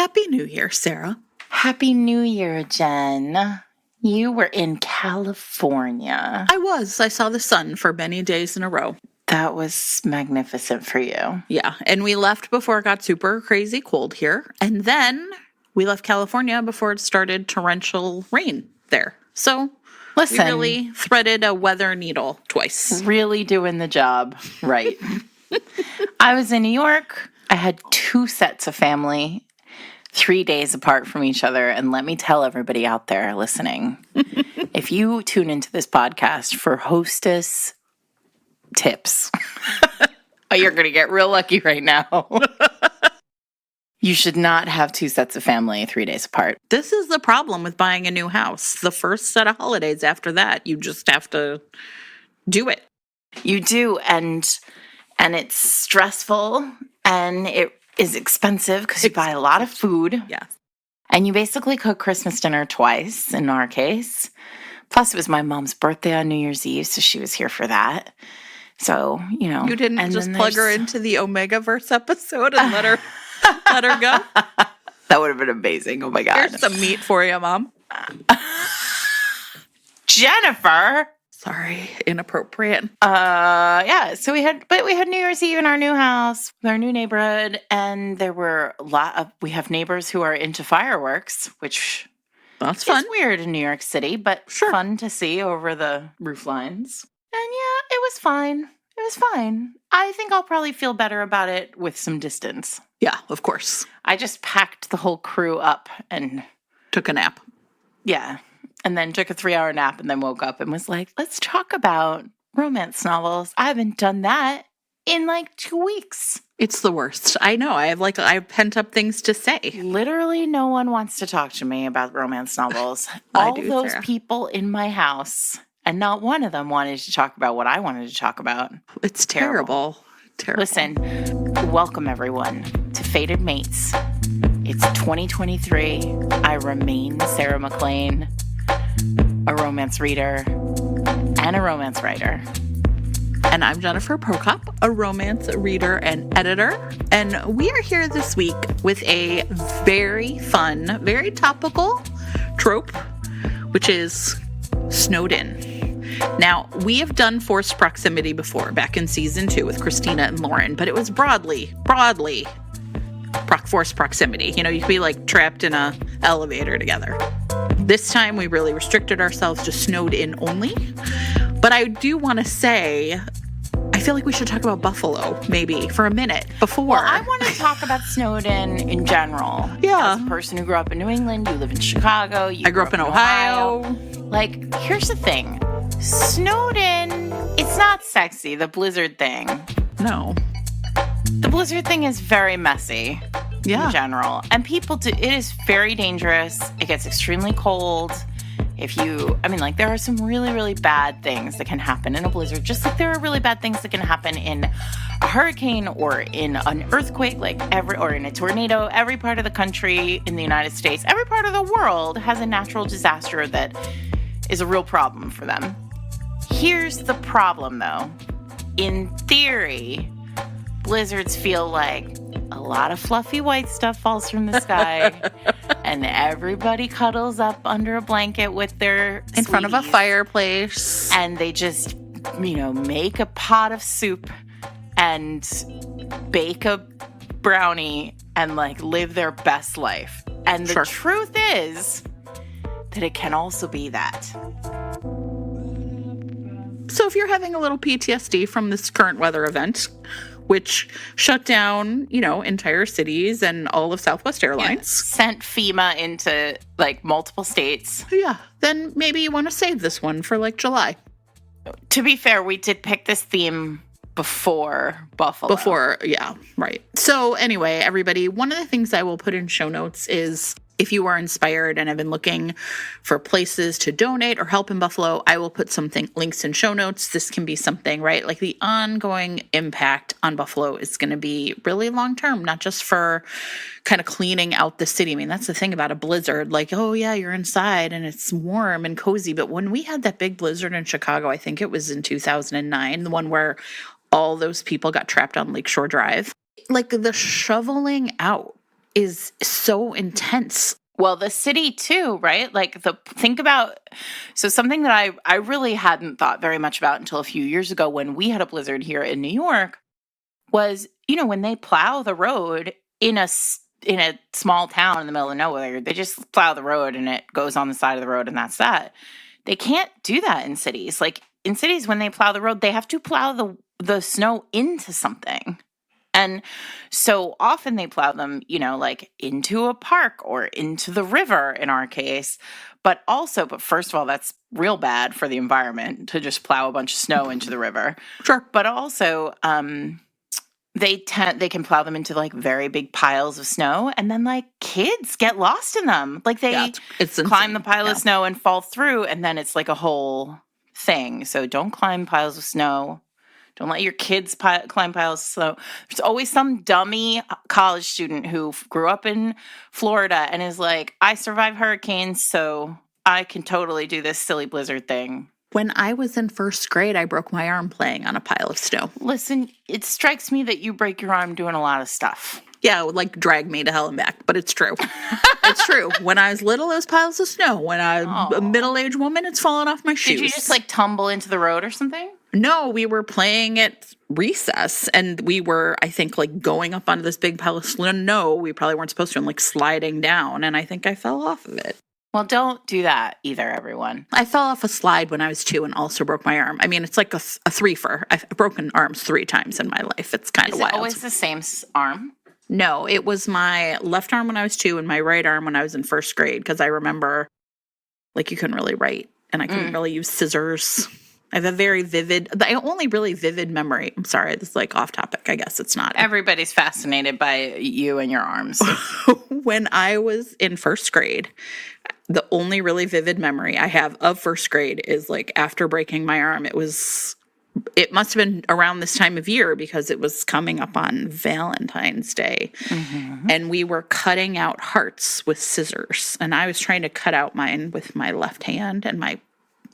Happy New Year, Sarah. Happy New Year, Jen. You were in California. I was. I saw the sun for many days in a row. That was magnificent for you. Yeah, and we left before it got super crazy cold here. And then we left California before it started torrential rain there. So Listen, we really threaded a weather needle twice. Really doing the job right. I was in New York. I had 2 sets of family, 3 days apart from each other. And let me tell everybody out there listening, if you tune into this podcast for hostess tips, you're going to get real lucky right now. You should not have 2 sets of family 3 days apart. This is the problem with buying a new house. The first set of holidays after that, you just have to do it. You do, and it's stressful, and it is expensive because you buy a lot of food. Yeah. And you basically cook Christmas dinner twice, in our case. Plus, it was my mom's birthday on New Year's Eve, so she was here for that. So, you know. You didn't just plug her into the Omegaverse episode and let her go? That would have been amazing. Oh, my God. Here's some meat for you, Mom. Jennifer! Sorry, inappropriate. Yeah, so we had New Year's Eve in our new house, with our new neighborhood, and there were we have neighbors who are into fireworks, which that's fun. It's weird in New York City, but fun to see over the roof lines. And yeah, it was fine. It was fine. I think I'll probably feel better about it with some distance. Yeah, of course. I just packed the whole crew up and took a nap. Yeah. And then took a 3-hour nap and then woke up and was like, let's talk about romance novels. I haven't done that in like 2 weeks. It's the worst. I know. I have pent up things to say. Literally no one wants to talk to me about romance novels. All those people in my house, and not one of them wanted to talk about what I wanted to talk about. It's terrible. Listen, welcome everyone to Fated Mates. It's 2023. I remain Sarah McLean, a romance reader and a romance writer. And I'm Jennifer Prokop, a romance reader and editor. And we are here this week with a very fun, very topical trope, which is snowed in. Now, we have done forced proximity before, back in season 2 with Christina and Lauren, but it was broadly forced proximity. You know, you could be like trapped in a elevator together. This time we really restricted ourselves to snowed in only. But I do want to say, I feel like we should talk about Buffalo maybe for a minute before. Well, I want to talk about snowed in general. Yeah. As a person who grew up in New England, you live in Chicago. I grew up in Ohio. Like, here's the thing. Snowed in, it's not sexy, the blizzard thing. No. The blizzard thing is very messy in general. And it is very dangerous. It gets extremely cold. There are some really, really bad things that can happen in a blizzard, just like there are really bad things that can happen in a hurricane or in an earthquake, or in a tornado. Every part of the country in the United States, every part of the world has a natural disaster that is a real problem for them. Here's the problem, though. In theory, blizzards feel like a lot of fluffy white stuff falls from the sky, and everybody cuddles up under a blanket with their in front of a fireplace, and they just, make a pot of soup and bake a brownie and live their best life. And the truth is that it can also be that. So if you're having a little PTSD from this current weather event, which shut down, entire cities and all of Southwest Airlines. Sent FEMA into, multiple states. Yeah, then maybe you want to save this one for, July. To be fair, we did pick this theme before Buffalo. Yeah, right. So anyway, everybody, one of the things I will put in show notes is if you are inspired and have been looking for places to donate or help in Buffalo, I will put links in show notes. This can be something, right? Like the ongoing impact on Buffalo is going to be really long-term, not just for kind of cleaning out the city. I mean, that's the thing about a blizzard. You're inside and it's warm and cozy. But when we had that big blizzard in Chicago, I think it was in 2009, the one where all those people got trapped on Lakeshore Drive, the shoveling out is so intense. Well, the city too, right? Like think about, so something that I really hadn't thought very much about until a few years ago when we had a blizzard here in New York was, when they plow the road in a small town in the middle of nowhere, they just plow the road and it goes on the side of the road and that's that. They can't do that in cities. Like in cities, when they plow the road, they have to plow the snow into something. And so often they plow them, like into a park or into the river in our case. But first of all, that's real bad for the environment to just plow a bunch of snow into the river. Sure. But also, they can plow them into like very big piles of snow, and then like kids get lost in them. Like they it's climb the pile of snow and fall through, and then it's like a whole thing. So don't climb piles of snow. Don't let your kids climb piles of snow. There's always some dummy college student who grew up in Florida and is like, I survive hurricanes, so I can totally do this silly blizzard thing. When I was in first grade, I broke my arm playing on a pile of snow. Listen, it strikes me that you break your arm doing a lot of stuff. Yeah, it would like drag me to hell and back, but it's true. It's true. When I was little, it was piles of snow. When I'm a middle-aged woman, it's falling off my shoes. Did you just like tumble into the road or something? No, we were playing at recess, and we were, I think, like going up onto this big pile of snow. No, we probably weren't supposed to. I'm like sliding down, and I think I fell off of it. Well, don't do that either, everyone. I fell off a slide when I was 2 and also broke my arm. I mean, it's like a threefer. I've broken arms 3 times in my life. It's kind of wild. Is it always the same arm? No, it was my left arm when I was 2 and my right arm when I was in first grade, because I remember, like, you couldn't really write, and I couldn't really use scissors. I have a very the only really vivid memory. I'm sorry, this is like off topic. I guess it's not. Everybody's fascinated by you and your arms. When I was in first grade, the only really vivid memory I have of first grade is like after breaking my arm. It must have been around this time of year because it was coming up on Valentine's Day. Mm-hmm. And we were cutting out hearts with scissors. And I was trying to cut out mine with my left hand, and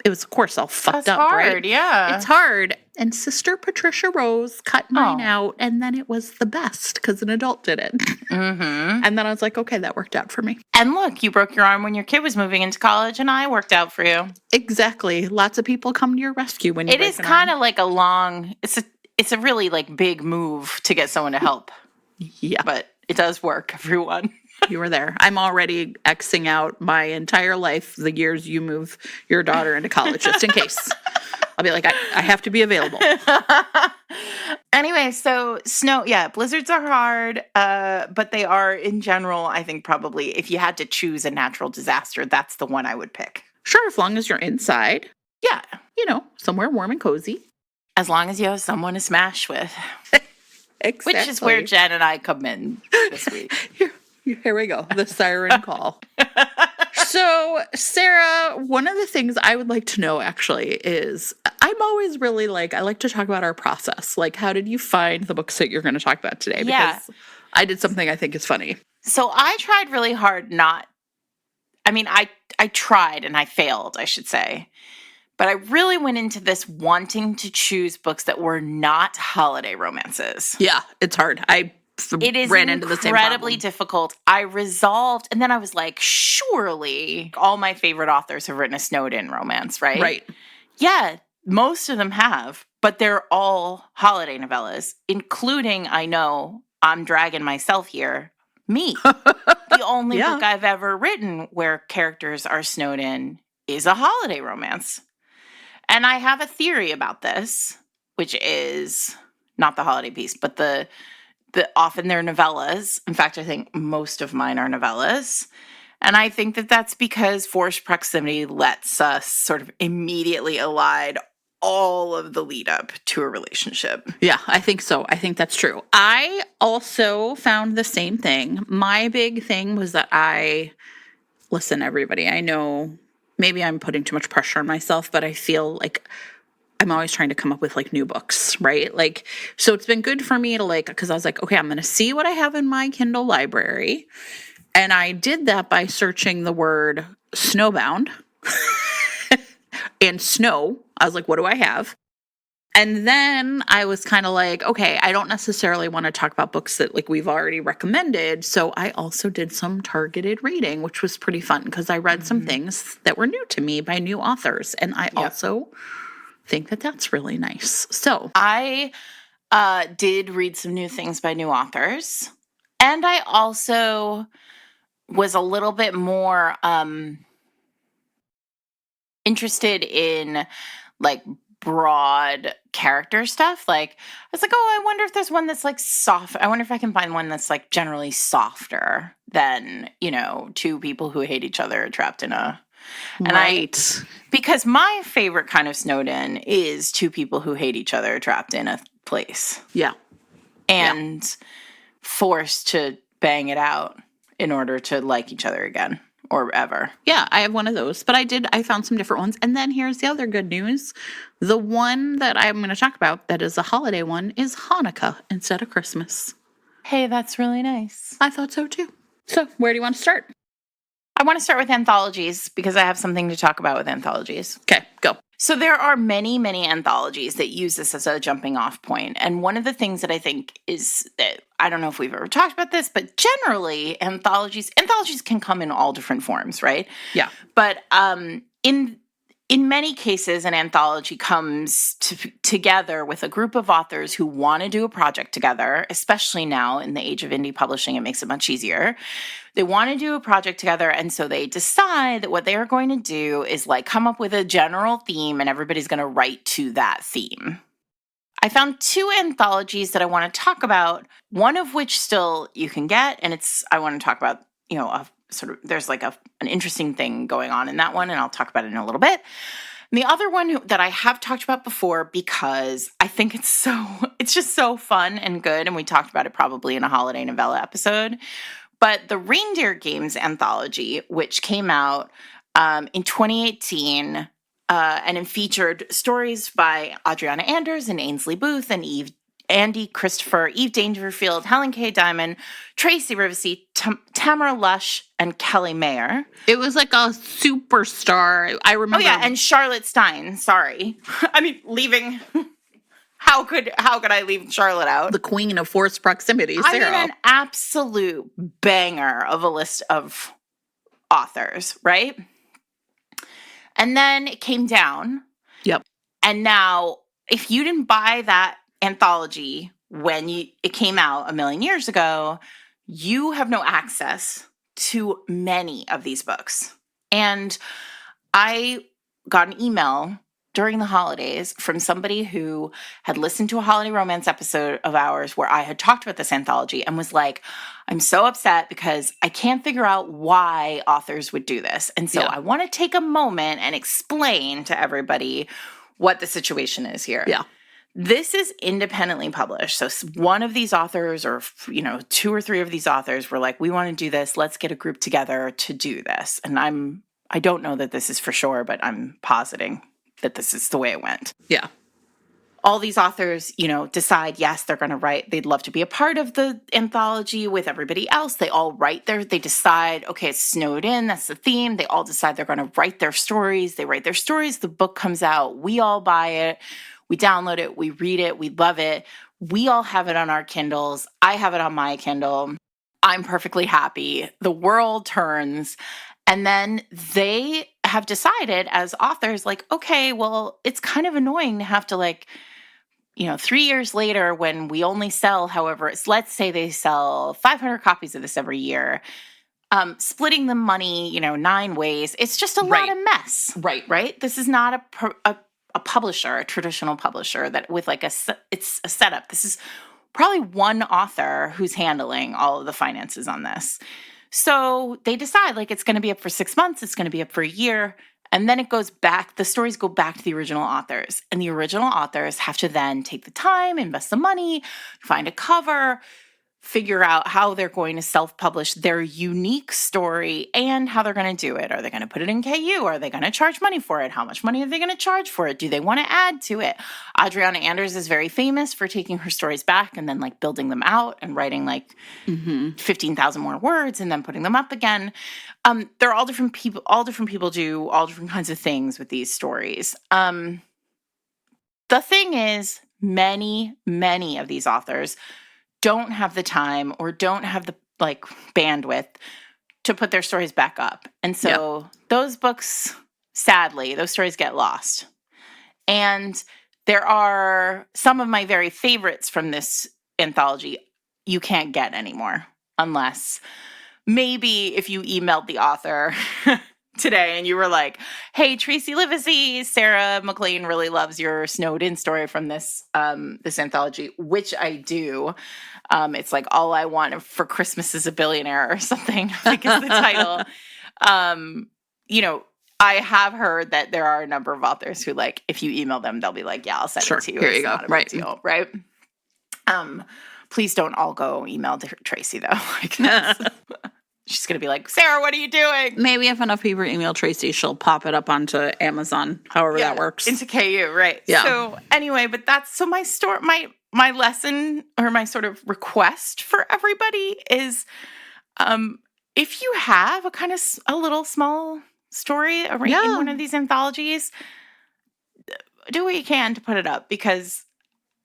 it was, of course, all fucked up, hard, right? Yeah. It's hard. And Sister Patricia Rose cut mine out, and then it was the best because an adult did it. Mm-hmm. And then I was like, okay, that worked out for me. And look, you broke your arm when your kid was moving into college, and I worked out for you. Exactly. Lots of people come to your rescue when you break an arm. It is kind of like a long, it's a really like big move to get someone to help. Yeah. But it does work, everyone. You were there. I'm already Xing out my entire life, the years you move your daughter into college, just in case. I'll be like, I have to be available. Anyway, so snow, blizzards are hard, but they are, in general, I think probably, if you had to choose a natural disaster, that's the one I would pick. Sure, as long as you're inside. Yeah. Somewhere warm and cozy. As long as you have someone to smash with. Exactly. Which is where Jen and I come in this week. Here we go. The siren call. So, Sarah, one of the things I would like to know actually is I'm always really I like to talk about our process. Like, how did you find the books that you're going to talk about today? Because I did something I think is funny. So I tried really hard I tried and I failed, I should say. But I really went into this wanting to choose books that were not holiday romances. Yeah, it's hard. It is incredibly difficult. I resolved, and then I was like, surely all my favorite authors have written a snowed-in romance, right? Right. Yeah, most of them have, but they're all holiday novellas, including, I know, I'm dragging myself here, me. The only book I've ever written where characters are snowed in is a holiday romance. And I have a theory about this, which is not the holiday piece, but the often they're novellas. In fact, I think most of mine are novellas. And I think that that's because forced proximity lets us sort of immediately elide all of the lead up to a relationship. Yeah, I think so. I think that's true. I also found the same thing. My big thing was that listen, everybody, I know maybe I'm putting too much pressure on myself, but I feel like I'm always trying to come up with new books, right? So it's been good for me to because I was like, okay, I'm going to see what I have in my Kindle library. And I did that by searching the word Snowbound and snow. I was like, what do I have? And then I was kind of like, okay, I don't necessarily want to talk about books that like we've already recommended. So I also did some targeted reading, which was pretty fun because I read some things that were new to me by new authors. And I also think that that's really nice. So I did read some new things by new authors. And I also was a little bit more interested in like broad character stuff. Like I was like, oh, I wonder if there's one that's like soft. I wonder if I can find one that's like generally softer than, two people who hate each other trapped in a because my favorite kind of snowed in is two people who hate each other trapped in a place. Yeah. And forced to bang it out in order to like each other again. Or ever. Yeah, I have one of those. But I found some different ones. And then here's the other good news. The one that I'm going to talk about that is a holiday one is Hanukkah instead of Christmas. Hey, that's really nice. I thought so too. So where do you want to start? I want to start with anthologies because I have something to talk about with anthologies. Okay, go. So there are many, many anthologies that use this as a jumping off point. And one of the things that I think is that, I don't know if we've ever talked about this, but generally anthologies can come in all different forms, right? Yeah. But in many cases, an anthology comes together with a group of authors who want to do a project together, especially now in the age of indie publishing, it makes it much easier. They want to do a project together, and so they decide that what they are going to do is like come up with a general theme, and everybody's going to write to that theme. I found two anthologies that I want to talk about, one of which still you can get, and I want to talk about, there's like an interesting thing going on in that one, and I'll talk about it in a little bit. And the other one that I have talked about before because I think it's just so fun and good, and we talked about it probably in a holiday novella episode, but the Reindeer Games anthology, which came out in 2018, and it featured stories by Adriana Anders and Ainsley Booth and Andy Christopher, Eve Dangerfield, Helen K. Diamond, Tracy Rivesey, Tamara Lush, and Kelly Mayer. It was like a superstar. I remember. Oh yeah, and Charlotte Stein. Sorry, I mean leaving. How could I leave Charlotte out? The queen of forced proximity, Sarah. I mean, an absolute banger of a list of authors, right? And then it came down. Yep. And now, if you didn't buy that anthology when it came out a million years ago, you have no access to many of these books. And I got an email during the holidays from somebody who had listened to a holiday romance episode of ours where I had talked about this anthology and was like, I'm so upset because I can't figure out why authors would do this. And so I want to take a moment and explain to everybody what the situation is here. Yeah. This is independently published. So one of these authors or, two or three of these authors were like, we want to do this. Let's get a group together to do this. And I don't know that this is for sure, but I'm positing that this is the way it went. Yeah. All these authors, decide, yes, they're going to write. They'd love to be a part of the anthology with everybody else. They all they decide, okay, it's snowed in. That's the theme. They all decide they're going to write their stories. They write their stories. The book comes out. We all buy it. We download it. We read it. We love it. We all have it on our Kindles. I have it on my Kindle. I'm perfectly happy. The world turns. And then they have decided as authors, like, okay, well, it's kind of annoying to have to 3 years later when we only sell, however, let's say they sell 500 copies of this every year, splitting the money, 9 ways. It's just a lot of mess. Right? This is not a publisher, a traditional publisher that with it's a setup. This is probably one author who's handling all of the finances on this. So they decide it's going to be up for 6 months. It's going to be up for a year. And then it goes back, the stories go back to the original authors. And the original authors have to then take the time, invest the money, find a cover, figure out how they're going to self-publish their unique story and how they're going to do it. Are they going to put it in KU? Are they going to charge money for it? How much money are they going to charge for it? Do they want to add to it? Adriana Anders is very famous for taking her stories back and then building them out and writing 15,000 more words and then putting them up again. They're all different people. All different people do all different kinds of things with these stories. The thing is, many of these authors don't have the time or don't have the bandwidth to put their stories back up. And so those books, sadly, those stories get lost. And there are some of my very favorites from this anthology you can't get anymore, unless maybe if you emailed the author today and you were like, hey, Tracy Livesey, Sarah McLean really loves your snowed in story from this this anthology, which I do. It's like All I Want for Christmas is a Billionaire or something, I think is the title. I have heard that there are a number of authors who, like, if you email them, they'll be like, yeah, I'll send it to you. Here it's you go. Not a big deal, right? Please don't all go email to Tracy, though. She's going to be like, Sarah, what are you doing? Maybe if enough people email Tracy, she'll pop it up onto Amazon, however that works. Into KU, right. Yeah. So anyway, but that's, so my my lesson or my sort of request for everybody is if you have a kind of a little small story in one of these anthologies, do what you can to put it up, because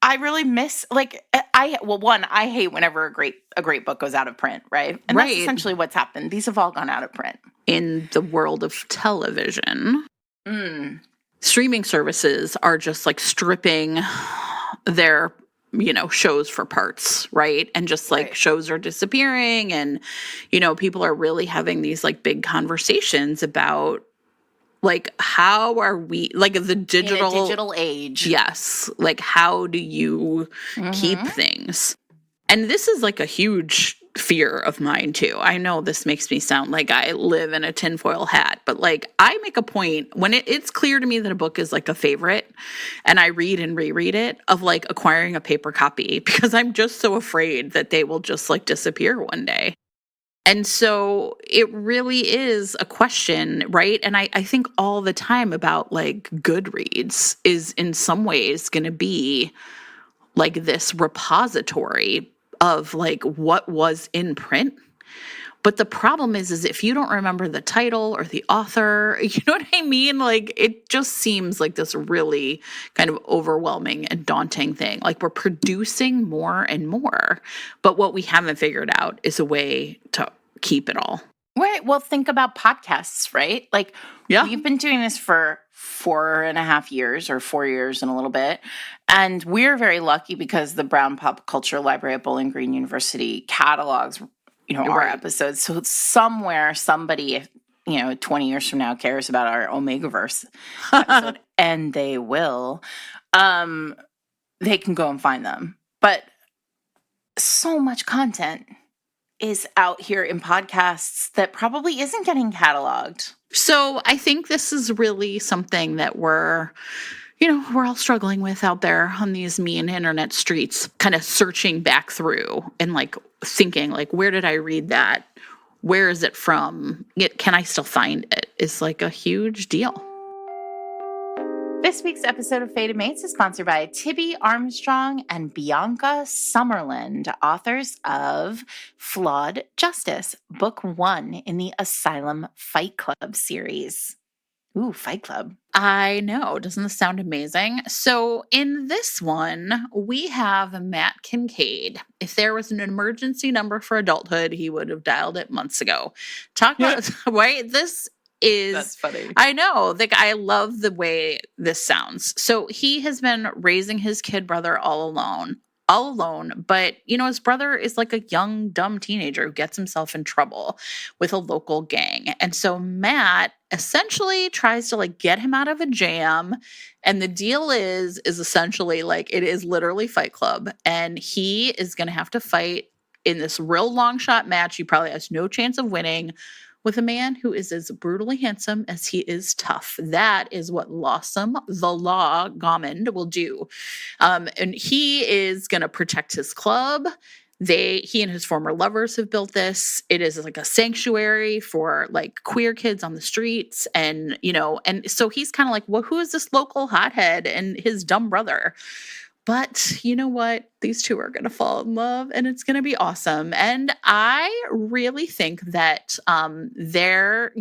I really miss, I hate whenever a great book goes out of print, right? And that's essentially what's happened. These have all gone out of print. In the world of television, streaming services are just like stripping their, shows for parts, right? And just shows are disappearing, and, people are really having these like big conversations about how are we, the digital age. Yes. How do you keep things? And this is a huge fear of mine too. I know this makes me sound like I live in a tinfoil hat, but I make a point when it's clear to me that a book is a favorite and I read and reread it, of acquiring a paper copy, because I'm just so afraid that they will just disappear one day. And so it really is a question, right? And I think all the time about Goodreads is in some ways going to be this repository of what was in print. But the problem is if you don't remember the title or the author, you know what I mean? It just seems like this really kind of overwhelming and daunting thing. We're producing more and more, but what we haven't figured out is a way to keep it all. Right. Well, think about podcasts, right? We've been doing this for 4.5 years or 4 years and a little bit. And we're very lucky because the Brown Pop Culture Library at Bowling Green University catalogs, our episodes. So somewhere somebody, 20 years from now cares about our Omegaverse episode, and they will. They can go and find them. But so much content is out here in podcasts that probably isn't getting cataloged. So I think this is really something that we're all struggling with out there on these mean internet streets, kind of searching back through and thinking where did I read that? Where is it from? Can I still find it? It's a huge deal. This week's episode of Fated Mates is sponsored by Tibby, Armstrong, and Bianca Summerland, authors of Flawed Justice, Book 1 in the Asylum Fight Club series. Ooh, Fight Club. I know. Doesn't this sound amazing? So in this one, we have Matt Kincaid. If there was an emergency number for adulthood, he would have dialed it months ago. Talk about, right? That's funny. I know. I love the way this sounds. So he has been raising his kid brother all alone. But, his brother is a young, dumb teenager who gets himself in trouble with a local gang. And so Matt essentially tries to get him out of a jam. And the deal is essentially it is literally Fight Club. And he is going to have to fight in this real long shot match. He probably has no chance of winning, with a man who is as brutally handsome as he is tough. That is what Lawsome, the Law Gommond, will do. And he is going to protect his club. He and his former lovers have built this. It is a sanctuary for queer kids on the streets. And, and so he's kind of well, who is this local hothead and his dumb brother? But you know what? These two are going to fall in love and it's going to be awesome. And I really think that they're,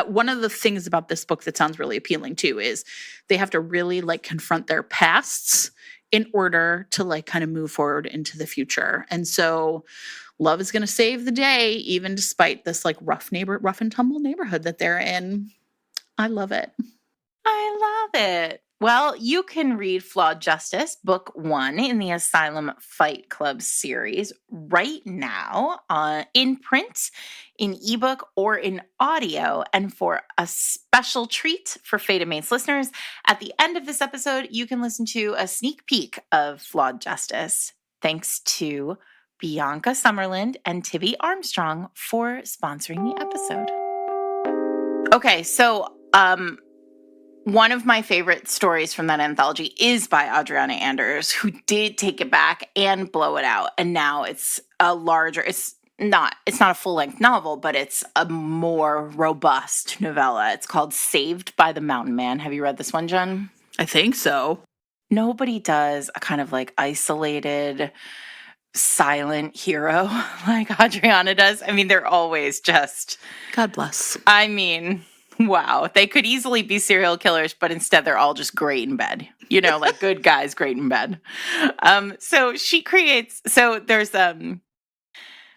one of the things about this book that sounds really appealing too is they have to really like confront their pasts in order to like kind of move forward into the future. And so love is going to save the day, even despite this like rough and tumble neighborhood that they're in. I love it. I love it. Well, you can read Flawed Justice, Book 1 in the Asylum Fight Club series right now in print, in ebook, or in audio. And for a special treat for Fated Mates listeners, at the end of this episode, you can listen to a sneak peek of Flawed Justice. Thanks to Bianca Summerland and Tibby Armstrong for sponsoring the episode. Okay, so one of my favorite stories from that anthology is by Adriana Anders, who did take it back and blow it out. And now it's not a full-length novel, but it's a more robust novella. It's called Saved by the Mountain Man. Have you read this one, Jen? I think so. Nobody does a kind of like isolated, silent hero like Adriana does. I mean, they're always just... God bless. I mean... Wow. They could easily be serial killers, but instead they're all just great in bed. You know, like good guys, great in bed. So there's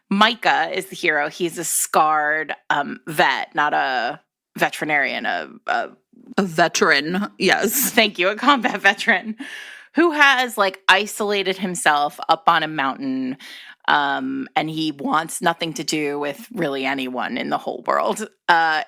Micah is the hero. He's a scarred vet, not a veterinarian, a veteran. Yes. Thank you. A combat veteran who has like isolated himself up on a mountain. And he wants nothing to do with really anyone in the whole world,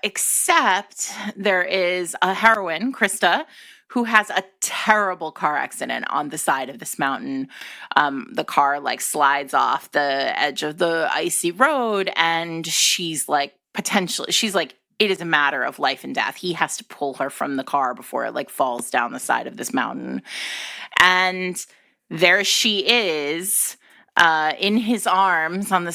except there is a heroine, Krista, who has a terrible car accident on the side of this mountain. The car like slides off the edge of the icy road, and she's like, it is a matter of life and death. He has to pull her from the car before it like falls down the side of this mountain. And there she is, in his arms on the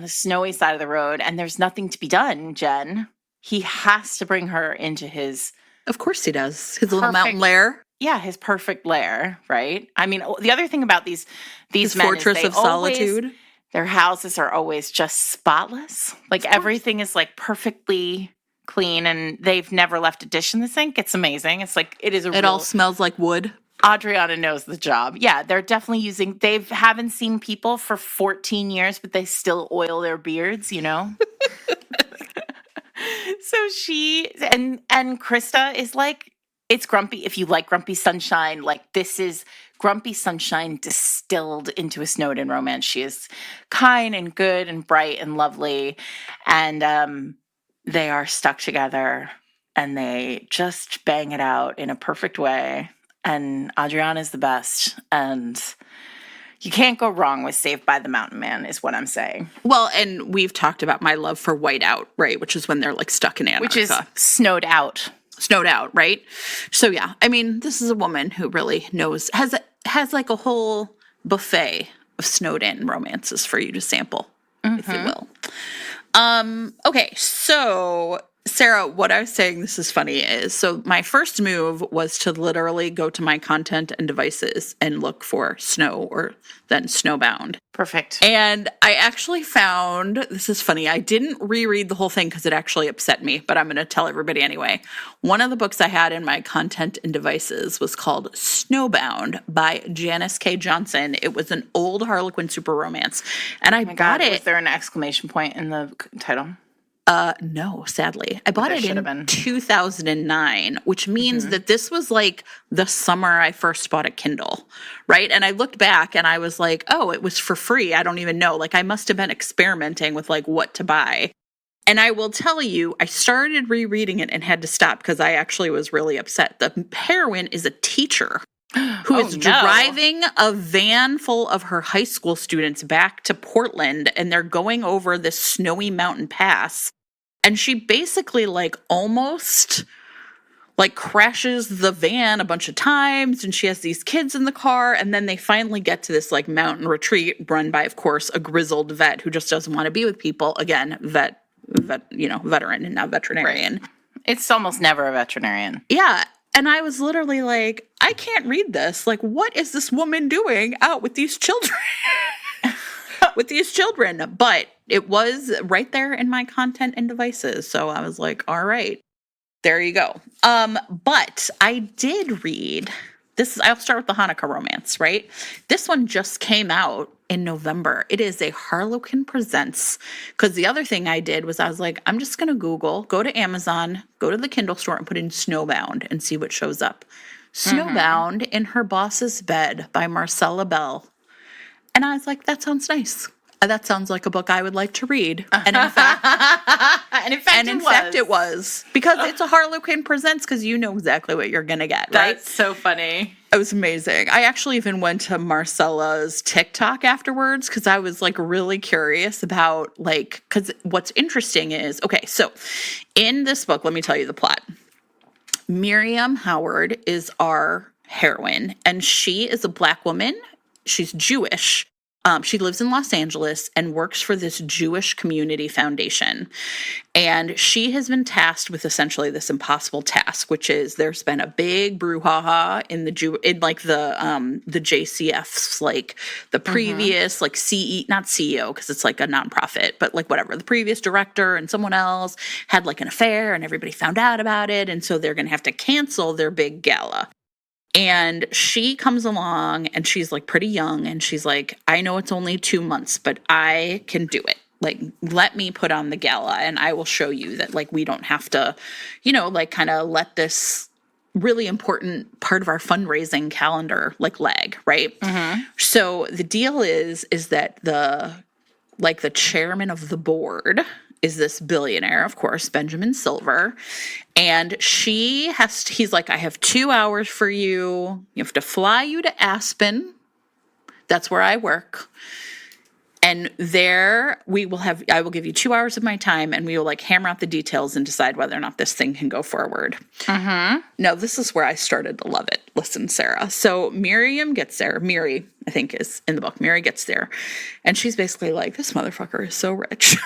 snowy side of the road, and there's nothing to be done, Jen. He has to bring her into his... Of course he does. His little mountain lair. Yeah, his perfect lair, right? I mean, the other thing about these his men fortress is of solitude. Their houses are always just spotless. Like everything is like perfectly clean, and they've never left a dish in the sink. It's amazing. It's like it all smells like wood. Adriana knows the job. Yeah, they're definitely they haven't seen people for 14 years, but they still oil their beards, you know? So and Krista is like, it's Grumpy. If you like Grumpy Sunshine, like this is Grumpy Sunshine distilled into a Snowden romance. She is kind and good and bright and lovely. And they are stuck together and they just bang it out in a perfect way. And Adriana's the best. And you can't go wrong with Saved by the Mountain Man, is what I'm saying. Well, and we've talked about my love for Whiteout, right? Which is when they're like stuck in Antarctica. Which is snowed out. Snowed out, right? So yeah, I mean, this is a woman who really knows, has like a whole buffet of snowed in romances for you to sample, if you will. Okay, so Sarah, what I was saying, this is funny, is so my first move was to literally go to my content and devices and look for snow or then Snowbound. Perfect. And I actually found, this is funny, I didn't reread the whole thing because it actually upset me, but I'm going to tell everybody anyway. One of the books I had in my content and devices was called Snowbound by Janice K. Johnson. It was an old Harlequin super romance. And I bought it. Was there an exclamation point in the title? No, sadly. I bought it in 2009, which means that this was like the summer I first bought a Kindle, right? And I looked back and I was like, oh, it was for free. I don't even know. Like I must have been experimenting with like what to buy. And I will tell you, I started rereading it and had to stop because I actually was really upset. The heroine is a teacher who is driving a van full of her high school students back to Portland, and they're going over this snowy mountain pass. And she basically like almost like crashes the van a bunch of times, and she has these kids in the car, and then they finally get to this like mountain retreat run by, of course, a grizzled vet who just doesn't want to be with people. Again, veteran and not veterinarian. Right. It's almost never a veterinarian. Yeah. And I was literally like, I can't read this. Like, what is this woman doing out with these children? But it was right there in my content and devices. So I was like, all right. There you go. But I did read this. I'll start with the Hanukkah romance, right? This one just came out in November. It is a Harlequin Presents. Because the other thing I did was I was like, I'm just going to go to Amazon, go to the Kindle store and put in Snowbound and see what shows up. Snowbound in Her Boss's Bed by Marcella Bell. And I was like, that sounds nice. That sounds like a book I would like to read. And in fact, it was. Because it's a Harlequin Presents, because you know exactly what you're going to get, right? That's so funny. It was amazing. I actually even went to Marcella's TikTok afterwards, because I was, like, really curious about, like, because what's interesting is, okay, so in this book, let me tell you the plot. Miriam Howard is our heroine, and she is a Black woman. She's Jewish. She lives in Los Angeles and works for this Jewish community foundation. And she has been tasked with essentially this impossible task, which is there's been a big brouhaha in the JCFs, like the previous not CEO, because it's like a nonprofit, but like whatever, the previous director and someone else had like an affair and everybody found out about it. And so they're going to have to cancel their big gala. And she comes along and she's like pretty young and she's like, I know it's only 2 months, but I can do it. Like, let me put on the gala and I will show you that like we don't have to, like kind of let this really important part of our fundraising calendar like lag, right? Mm-hmm. So the deal is that the chairman of the board is this billionaire, of course, Benjamin Silver. And he's like, I have 2 hours for you. You have to fly you to Aspen. That's where I work. And there I will give you 2 hours of my time and we will like hammer out the details and decide whether or not this thing can go forward. Mm-hmm. Now, this is where I started to love it. Listen, Sarah. So Miriam gets there. Miri, I think, is in the book. Miri gets there. And she's basically like, this motherfucker is so rich,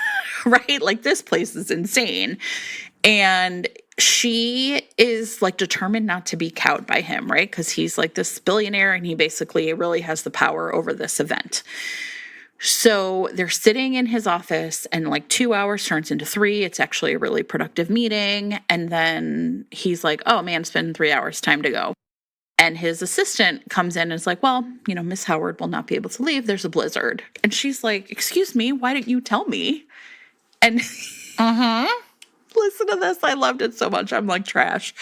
right? Like, this place is insane. And she is like determined not to be cowed by him, right? Because he's like this billionaire and he basically really has the power over this event. So they're sitting in his office and like 2 hours turns into 3. It's actually a really productive meeting. And then he's like, oh man, it's been 3 hours, time to go. And his assistant comes in and is like, well, Miss Howard will not be able to leave. There's a blizzard. And she's like, excuse me, why didn't you tell me? And listen to this. I loved it so much. I'm like trash.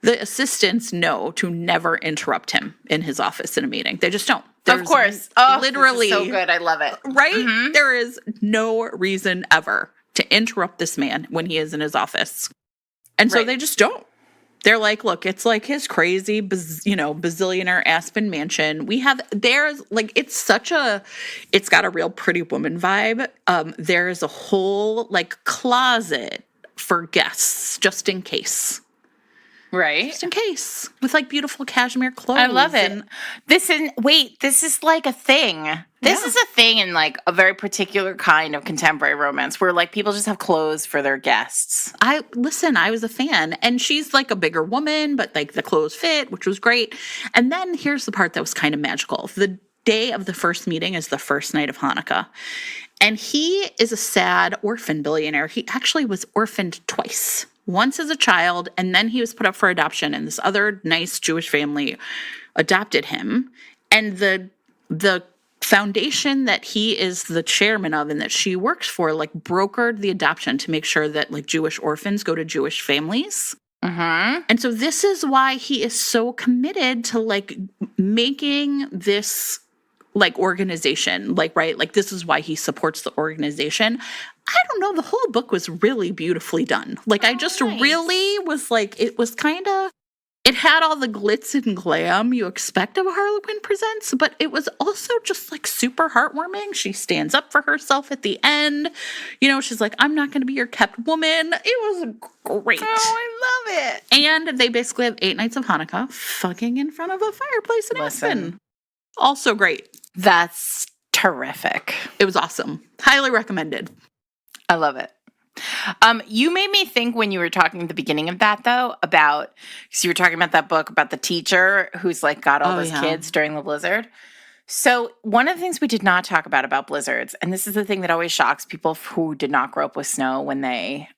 The assistants know to never interrupt him in his office in a meeting. They just don't. Of course. Oh, literally. This is so good. I love it. Right? Mm-hmm. There is no reason ever to interrupt this man when he is in his office. And so they just don't. They're like, look, it's like his crazy, bazillionaire Aspen mansion. It's got a real Pretty Woman vibe. There's a whole like closet for guests just in case. Right. Just in case. With like beautiful cashmere clothes. I love it. This is like a thing. This is a thing in like a very particular kind of contemporary romance where like people just have clothes for their guests. I was a fan. And she's like a bigger woman, but like the clothes fit, which was great. And then here's the part that was kind of magical. The day of the first meeting is the first night of Hanukkah. And he is a sad orphan billionaire. He actually was orphaned twice. Once as a child, and then he was put up for adoption, and this other nice Jewish family adopted him. And the foundation that he is the chairman of and that she works for, like, brokered the adoption to make sure that, like, Jewish orphans go to Jewish families. Mm-hmm. And so this is why he is so committed to, like, making this, like, organization, like, right? Like, this is why he supports the organization. I don't know. The whole book was really beautifully done. Like, I just really was like, it had all the glitz and glam you expect of a Harlequin Presents, but it was also just like super heartwarming. She stands up for herself at the end. She's like, I'm not going to be your kept woman. It was great. Oh, I love it. And they basically have 8 nights of Hanukkah fucking in front of a fireplace in Aspen. Also great. That's terrific. It was awesome. Highly recommended. I love it. You made me think when you were talking at the beginning of that, though, because you were talking about that book about the teacher who's like got all those kids during the blizzard. So one of the things we did not talk about blizzards, and this is the thing that always shocks people who did not grow up with snow when they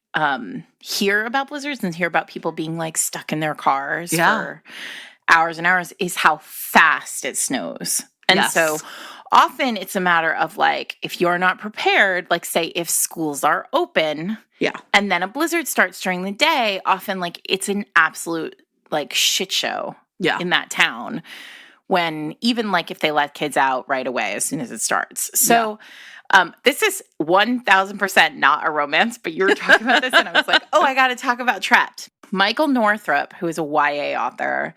hear about blizzards and hear about people being like stuck in their cars for hours and hours is how fast it snows. And so often it's a matter of like, if you're not prepared, like say if schools are open and then a blizzard starts during the day, often like it's an absolute like shit show in that town when even like if they let kids out right away as soon as it starts. So this is 1000% not a romance, but you were talking about this and I was like, oh, I got to talk about Trapped. Michael Northrop, who is a YA author,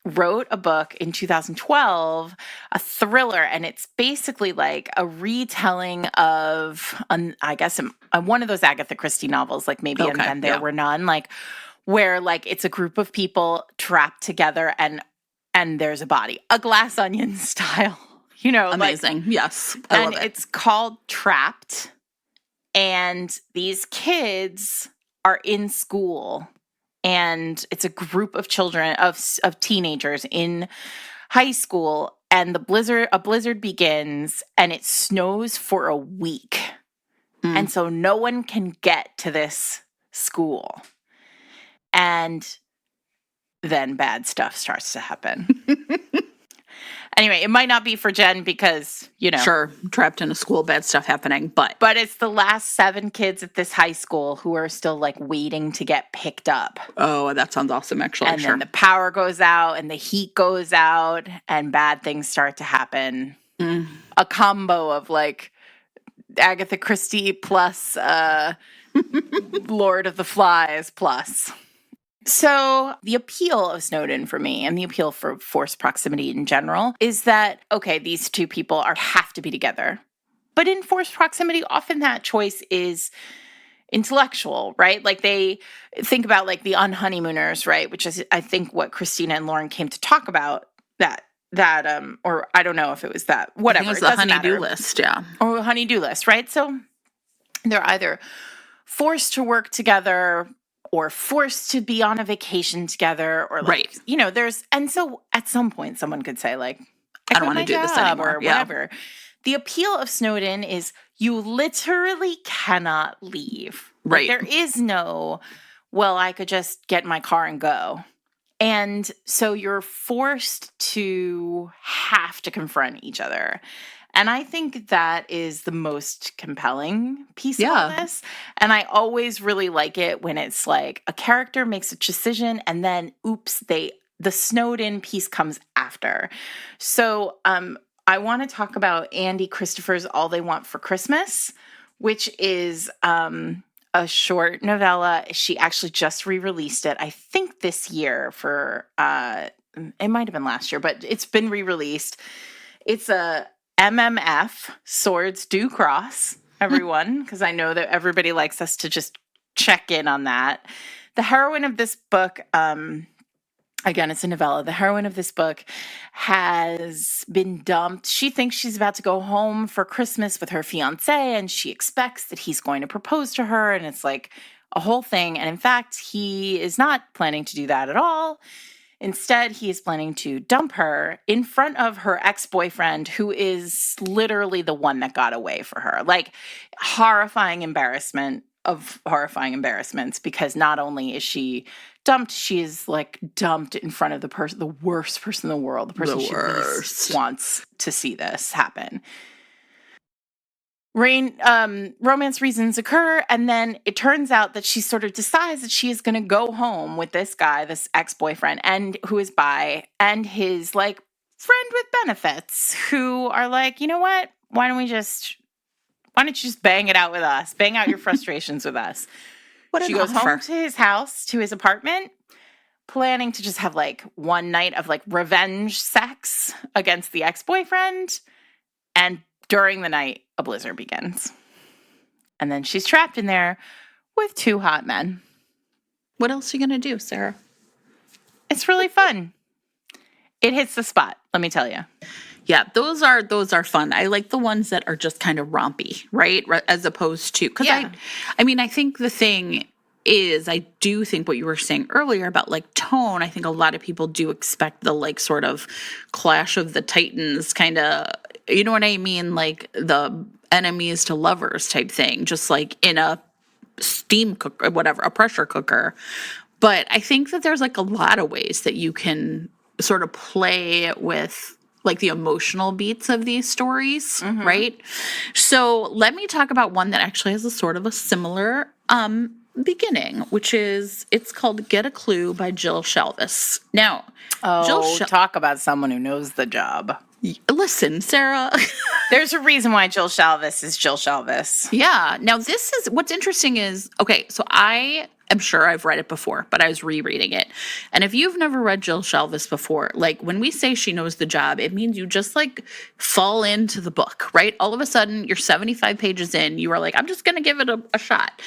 wrote a book in 2012, a thriller, and it's basically like a retelling of, I guess, one of those Agatha Christie novels, like maybe And Then There Were None, like where like it's a group of people trapped together and there's a body, a Glass Onion style. You know, amazing. Like, yes. I love it. It's called Trapped. And these kids are in school. And it's a group of children, of teenagers in high school. And a blizzard begins and it snows for a week. And so no one can get to this school. And then bad stuff starts to happen. Anyway, it might not be for Jen because, you know. Sure, trapped in a school, bad stuff happening, but it's the last 7 kids at this high school who are still, like, waiting to get picked up. Oh, that sounds awesome, actually. And then the power goes out and the heat goes out and bad things start to happen. A combo of, like, Agatha Christie plus Lord of the Flies plus. So the appeal of Snowden for me and the appeal for forced proximity in general is that, okay, these two people have to be together. But in forced proximity, often that choice is intellectual, right? Like they think about like the unhoneymooners, right? Which is, I think, what Christina and Lauren came to talk about that or I don't know if it was that, whatever. I think it was the honey-do list, yeah. Or honey-do list, right? So they're either forced to work together or forced to be on a vacation together, or like, you know, and so at some point someone could say like, I don't want to do this anymore, or whatever. The appeal of Snowden is you literally cannot leave. Right. Like, there is no, well, I could just get in my car and go. And so you're forced to have to confront each other. And I think that is the most compelling piece of all this. And I always really like it when it's like a character makes a decision and then, oops, the Snowden piece comes after. So I want to talk about Andy Christopher's All They Want for Christmas, which is a short novella. She actually just re-released it, I think this year for, it might have been last year, but it's been re-released. It's a MMF, Swords Do Cross, everyone, because I know that everybody likes us to just check in on that. The heroine of this book, again, it's a novella. The heroine of this book has been dumped. She thinks she's about to go home for Christmas with her fiancé, and she expects that he's going to propose to her, and it's like a whole thing. And in fact, he is not planning to do that at all. Instead, he is planning to dump her in front of her ex-boyfriend, who is literally the one that got away for her. Like, horrifying embarrassment of horrifying embarrassments, because not only is she dumped, she is, like, dumped in front of the worst person in the world, the person she least wants to see this happen. Romance reasons occur, and then it turns out that she sort of decides that she is going to go home with this guy, this ex-boyfriend, and who is bi, and his like friend with benefits, who are like, you know what? Why don't you just bang it out with us? Bang out your frustrations with us. She goes home to his house, to his apartment, planning to just have like one night of like revenge sex against the ex-boyfriend, and during the night, a blizzard begins. And then she's trapped in there with 2 hot men. What else are you going to do, Sarah? It's really fun. It hits the spot, let me tell you. Yeah, those are fun. I like the ones that are just kind of rompy, right? As opposed to, because I mean, I think the thing is, I do think what you were saying earlier about like tone, I think a lot of people do expect the like sort of Clash of the Titans kind of, you know what I mean? Like the enemies to lovers type thing, just like in a steam cooker, whatever, a pressure cooker. But I think that there's like a lot of ways that you can sort of play with like the emotional beats of these stories, right? So let me talk about one that actually has a sort of a similar beginning, which is, it's called Get a Clue by Jill Shalvis. Now, talk about someone who knows the job. Listen, Sarah. There's a reason why Jill Shalvis is Jill Shalvis. Yeah. Now, this is, what's interesting is, okay, so I am sure I've read it before, but I was rereading it. And if you've never read Jill Shalvis before, like when we say she knows the job, it means you just like fall into the book, right? All of a sudden, you're 75 pages in, you are like, I'm just going to give it a shot.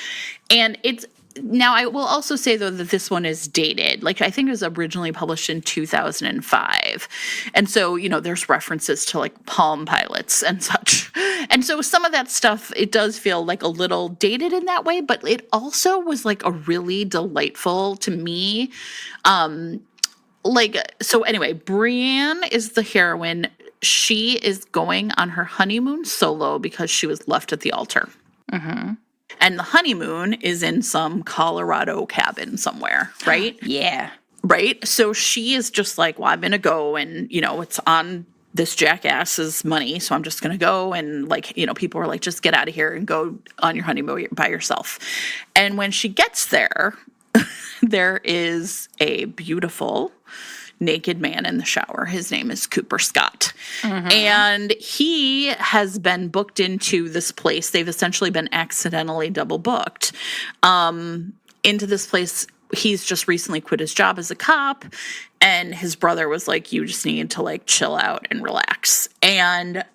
And it's, now, I will also say, though, that this one is dated. Like, I think it was originally published in 2005. And so, you know, there's references to, like, Palm Pilots and such. And so some of that stuff, it does feel, like, a little dated in that way. But it also was, like, a really delightful, to me, so anyway, Brienne is the heroine. She is going on her honeymoon solo because she was left at the altar. Mm-hmm. And the honeymoon is in some Colorado cabin somewhere, right? Yeah. Right? So she is just like, well, I'm going to go and, you know, it's on this jackass's money. So I'm just going to go and like, you know, people are like, just get out of here and go on your honeymoon by yourself. And when she gets there, there is a beautiful naked man in the shower. His name is Cooper Scott. Mm-hmm. And he has been booked into this place. They've essentially been accidentally double booked into this place. He's just recently quit his job as a cop. And his brother was like, you just need to like chill out and relax. And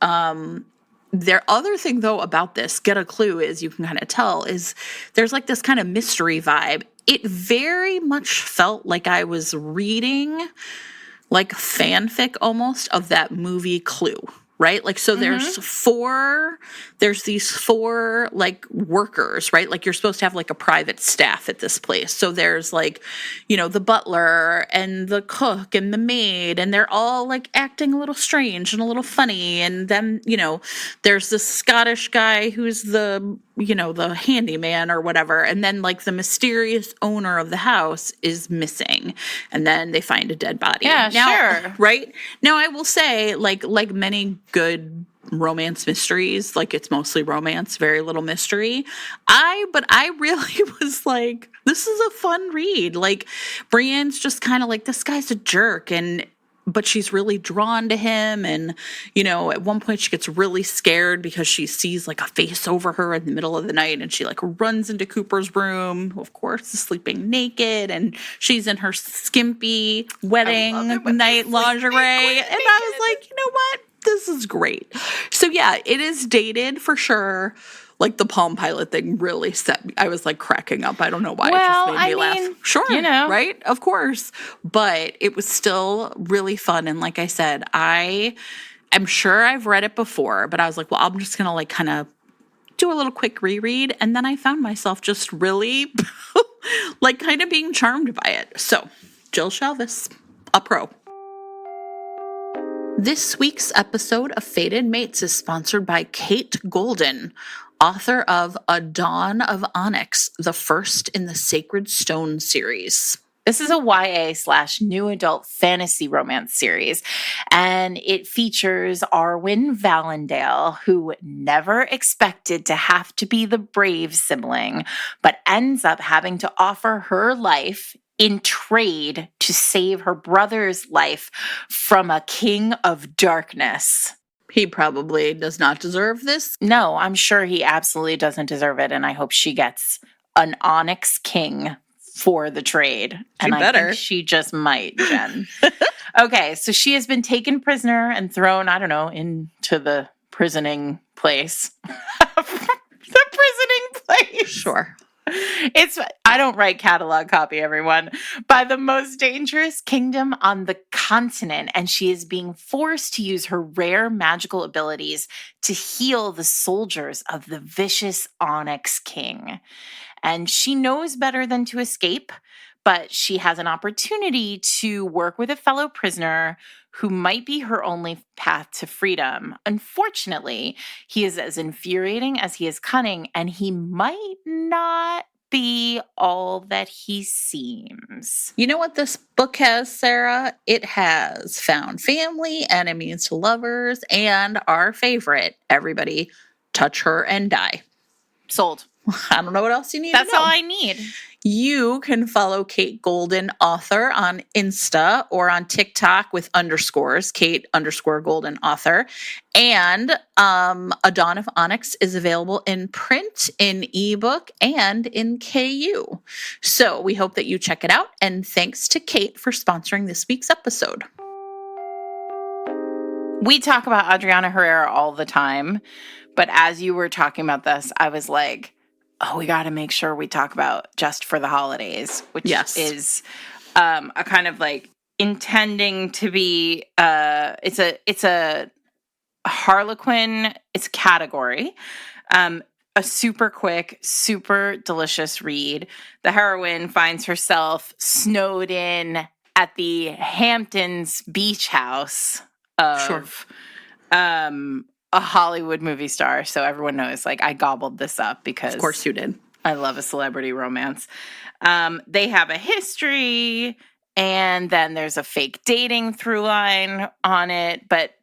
their other thing, though, about this, Get a Clue, is you can kind of tell, is there's like this kind of mystery vibe. It very much felt like I was reading like fanfic almost of that movie Clue, right? Like, so there's these four like workers, right? Like you're supposed to have like a private staff at this place. So there's like, you know, the butler and the cook and the maid, and they're all like acting a little strange and a little funny. And then, you know, there's this Scottish guy who's the, you know, the handyman or whatever. And then like the mysterious owner of the house is missing. And then they find a dead body. Yeah, now, sure. Right? Now I will say, like many good romance mysteries, like it's mostly romance, very little mystery. But I really was like, this is a fun read. Like Brienne's just kind of like, this guy's a jerk, but she's really drawn to him. And, you know, at one point she gets really scared because she sees like a face over her in the middle of the night, and she like runs into Cooper's room, who of course is sleeping naked, and she's in her skimpy wedding night lingerie. And I was like, you know what? This is great. So yeah, it is dated for sure. Like the Palm Pilot thing really set me. I was like cracking up. I don't know why. It just made me laugh. Sure. You know. Right? Of course. But it was still really fun. And like I said, I'm sure I've read it before, but I was like, well, I'm just going to like kind of do a little quick reread. And then I found myself just really like kind of being charmed by it. So Jill Shalvis, a pro. This week's episode of Fated Mates is sponsored by Kate Golden, author of A Dawn of Onyx, the first in the Sacred Stone series. This is a YA/new adult fantasy romance series, and it features Arwen Valendale, who never expected to have to be the brave sibling, but ends up having to offer her life in trade to save her brother's life from a king of darkness. He probably does not deserve this. No, I'm sure he absolutely doesn't deserve it, and I hope she gets an Onyx King for the trade. I think she just might, Jen. Okay, so she has been taken prisoner and thrown, I don't know, into the prisoning place. The prisoning place. Sure. I don't write catalog copy, everyone, by the most dangerous kingdom on the continent, and she is being forced to use her rare magical abilities to heal the soldiers of the vicious Onyx King. And she knows better than to escape, but she has an opportunity to work with a fellow prisoner who might be her only path to freedom. Unfortunately, he is as infuriating as he is cunning, and he might not be all that he seems. You know what this book has, Sarah? It has found family, enemies to lovers, and our favorite, everybody, touch her and die. Sold. I don't know what else you need That's to know. all I need. You can follow Kate Golden Author on Insta or on TikTok with underscores, Kate_Golden Author. And A Dawn of Onyx is available in print, in ebook, and in KU. So we hope that you check it out. And thanks to Kate for sponsoring this week's episode. We talk about Adriana Herrera all the time, but as you were talking about this, I was like, oh, we got to make sure we talk about Just for the Holidays, which is a kind of like intending to be, it's a Harlequin, it's a category, a super quick, super delicious read. The heroine finds herself snowed in at the Hamptons beach house of a Hollywood movie star. So everyone knows, like, I gobbled this up because of course you did. I love a celebrity romance. They have a history, and then there's a fake dating through line on it. But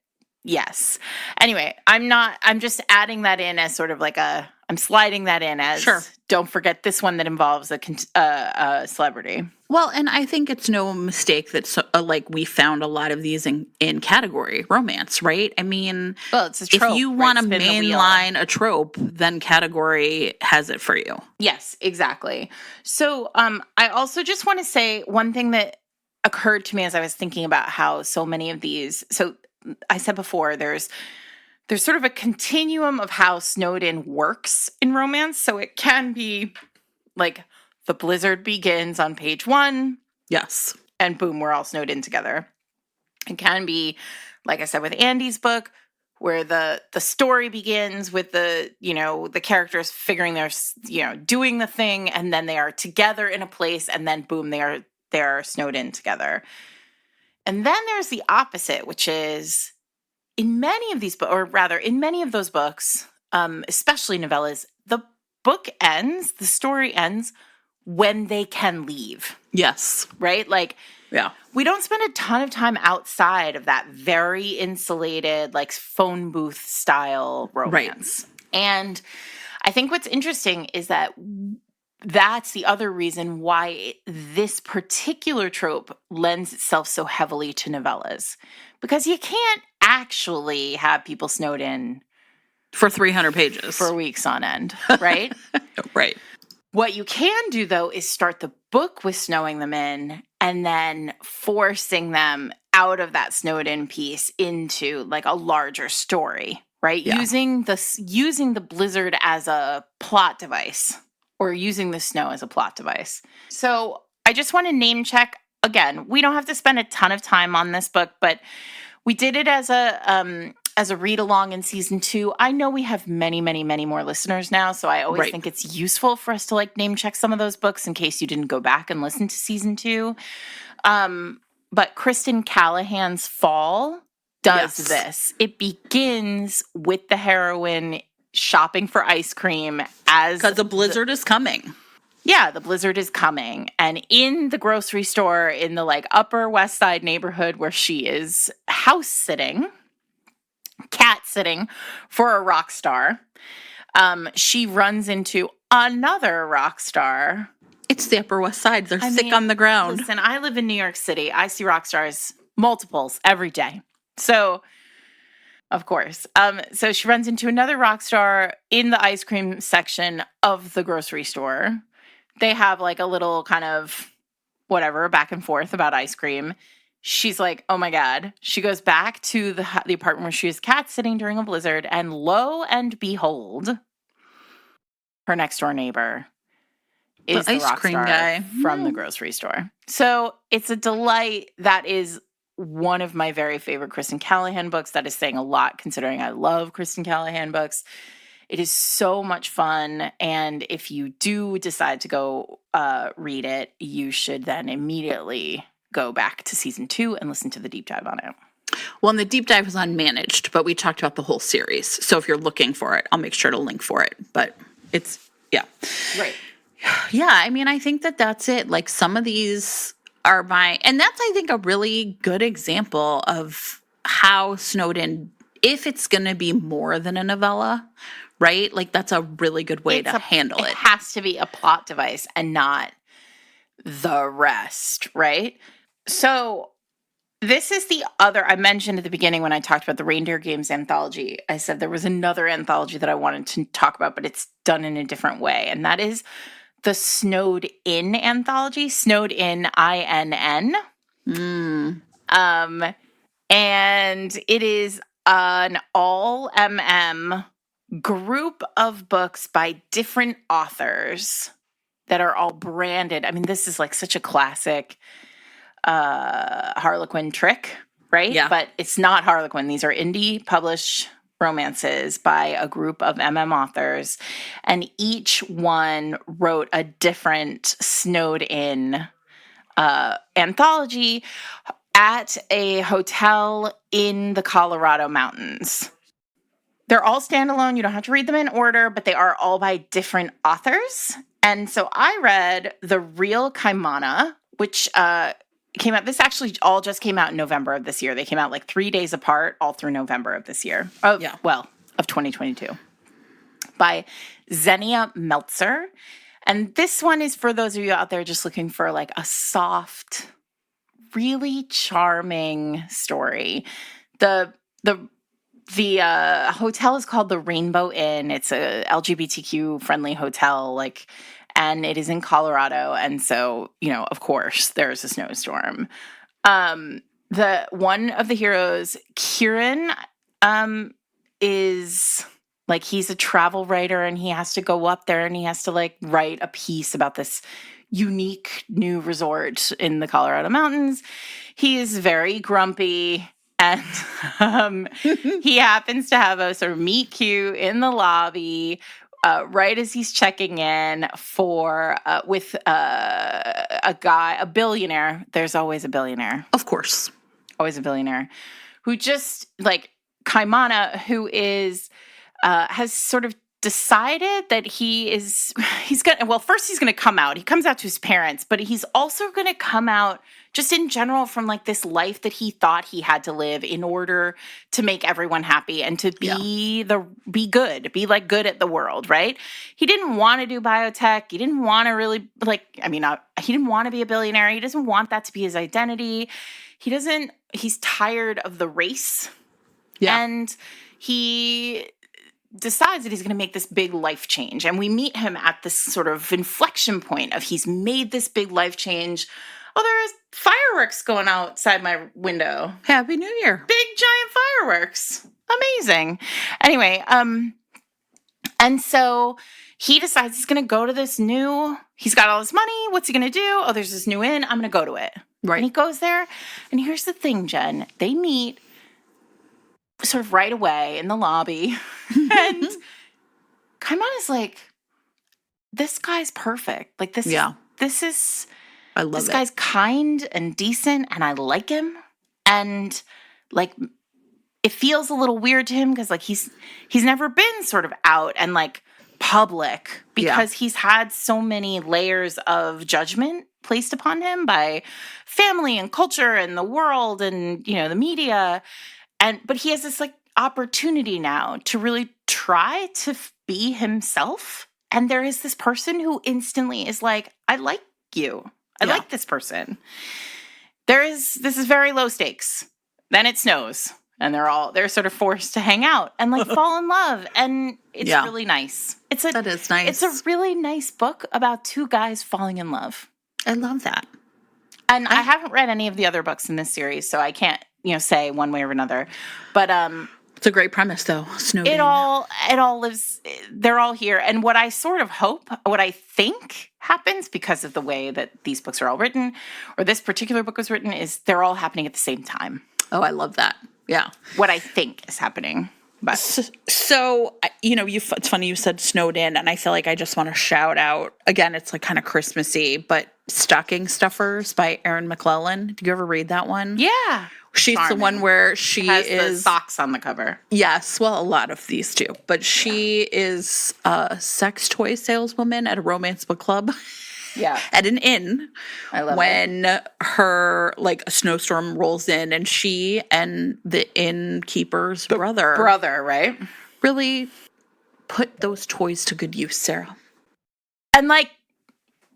yes. Anyway, I'm just adding that in as sort of like I'm sliding that in as, don't forget this one that involves a celebrity. Well, and I think it's no mistake that like we found a lot of these in category romance, right? I mean, well, it's a trope, if you want to mainline a trope, then category has it for you. Yes, exactly. So I also just want to say one thing that occurred to me as I was thinking about how so many of these, so I said before, there's sort of a continuum of how snowed in works in romance. So it can be like the blizzard begins on page 1. Yes. And boom, we're all snowed in together. It can be, like I said, with Andy's book, where the story begins with the characters figuring they're, doing the thing, and then they are together in a place, and then boom, they're snowed in together. And then there's the opposite, which is in many of these, or rather in many of those books, especially novellas, the story ends when they can leave. Yes. Right? Like, yeah. We don't spend a ton of time outside of that very insulated, like phone booth style romance. Right. And I think what's interesting is that that's the other reason why this particular trope lends itself so heavily to novellas. Because you can't actually have people snowed in for 300 pages. For weeks on end, right? Right. What you can do, though, is start the book with snowing them in and then forcing them out of that snowed in piece into like a larger story, right? Yeah. Using the blizzard as a plot device or using the snow as a plot device. So I just want to name check. Again, we don't have to spend a ton of time on this book, but we did it as a read along in season 2. I know we have many, many, many more listeners now, so I always think it's useful for us to like name check some of those books in case you didn't go back and listen to season 2. But Kristen Callahan's Fall does this. It begins with the heroine shopping for ice cream because the blizzard is coming. Yeah, the blizzard is coming. And in the grocery store in the like Upper West Side neighborhood where she is cat sitting for a rock star, she runs into another rock star. It's the Upper West Side. They're thick on the ground. Listen, I live in New York City. I see rock stars, multiples, every day. So, of course. So she runs into another rock star in the ice cream section of the grocery store. They have like a little kind of whatever back and forth about ice cream. She's like, oh my God. She goes back to the apartment where she was cat sitting during a blizzard, and lo and behold, her next door neighbor is the rock star guy from the grocery store. So it's a delight. That is one of my very favorite Kristen Callahan books. That is saying a lot considering I love Kristen Callahan books. It is so much fun. And if you do decide to go read it, you should then immediately go back to season 2 and listen to the deep dive on it. Well, and the deep dive was unmanaged, but we talked about the whole series. So if you're looking for it, I'll make sure to link for it. But it's, yeah. Right. Yeah, I mean, I think that that's it. Like, some of these are and that's, I think, a really good example of how Snowden, if it's going to be more than a novella, right? Like, that's a really good way to handle it. It has to be a plot device and not the rest, right? So this is the other, I mentioned at the beginning when I talked about the Reindeer Games anthology, I said there was another anthology that I wanted to talk about, but it's done in a different way. And that is the Snowed In anthology, Snowed In, INN. And it is an all group of books by different authors that are all branded. I mean, this is like such a classic Harlequin trick, right? Yeah. But it's not Harlequin. These are indie published romances by a group of authors, and each one wrote a different Snowed In anthology at a hotel in the Colorado mountains. They're all standalone. You don't have to read them in order, but they are all by different authors. And so I read The Real Kaimana, which came out. This actually all just came out in November of this year. They came out like 3 days apart all through November of this year. Of 2022. By Xenia Meltzer. And this one is for those of you out there just looking for like a soft, really charming story. The hotel is called the Rainbow Inn. It's a LGBTQ friendly hotel, and it is in Colorado. And so, of course, there's a snowstorm. The one of the heroes, Kieran, is he's a travel writer, and he has to go up there and he has to write a piece about this unique new resort in the Colorado mountains. He is very grumpy. And he happens to have a sort of meet cute in the lobby right as he's checking in with a guy, a billionaire. There's always a billionaire. Of course. Always a billionaire. Who just, Kaimana, who is, has sort of decided that he's going to, first he's going to come out. He comes out to his parents, but he's also going to come out just in general from this life that he thought he had to live in order to make everyone happy and to be good, be good at the world, right? He didn't want to do biotech. He didn't want to really he didn't want to be a billionaire. He doesn't want that to be his identity. He's tired of the race. Yeah. And he decides that he's going to make this big life change. And we meet him at this sort of inflection point of he's made this big life change. Oh, there's fireworks going outside my window. Happy New Year. Big giant fireworks. Amazing. Anyway, and so he decides he's going to go to he's got all this money. What's he going to do? Oh, there's this new inn. I'm going to go to it. Right. And he goes there. And here's the thing, Jen. They meet sort of right away in the lobby. And Kaimana's this guy's perfect. I love this guy's kind and decent, and I like him. And it feels a little weird to him because he's never been sort of out and public because he's had so many layers of judgment placed upon him by family and culture and the world and the media. But he has this opportunity now to really try to be himself. And there is this person who instantly is I like you. I like this person. This is very low stakes. Then it snows and they're sort of forced to hang out and fall in love. And it's really nice. That is nice. It's a really nice book about two guys falling in love. I love that. And I haven't read any of the other books in this series, so I can't, say one way or another. But it's a great premise, though. Snowden. It all lives. They're all here, and what I sort of hope, what I think happens because of the way that these books are all written, or this particular book was written, is they're all happening at the same time. Oh, I love that. Yeah. What I think is happening. But So, it's funny you said snowed in, and I feel like I just want to shout out, again, it's like kind of Christmassy, but Stocking Stuffers by Erin McClellan. Did you ever read that one? yeah. She's Charming. the one where she has is... the socks on the cover. Yes, well, a lot of these too. But she is a sex toy saleswoman at a romance book club. Yeah. At an inn. I love it. When her, like, a snowstorm rolls in, and she and the innkeeper's brother... Brother, right? Really put those toys to good use, Sarah. And, like,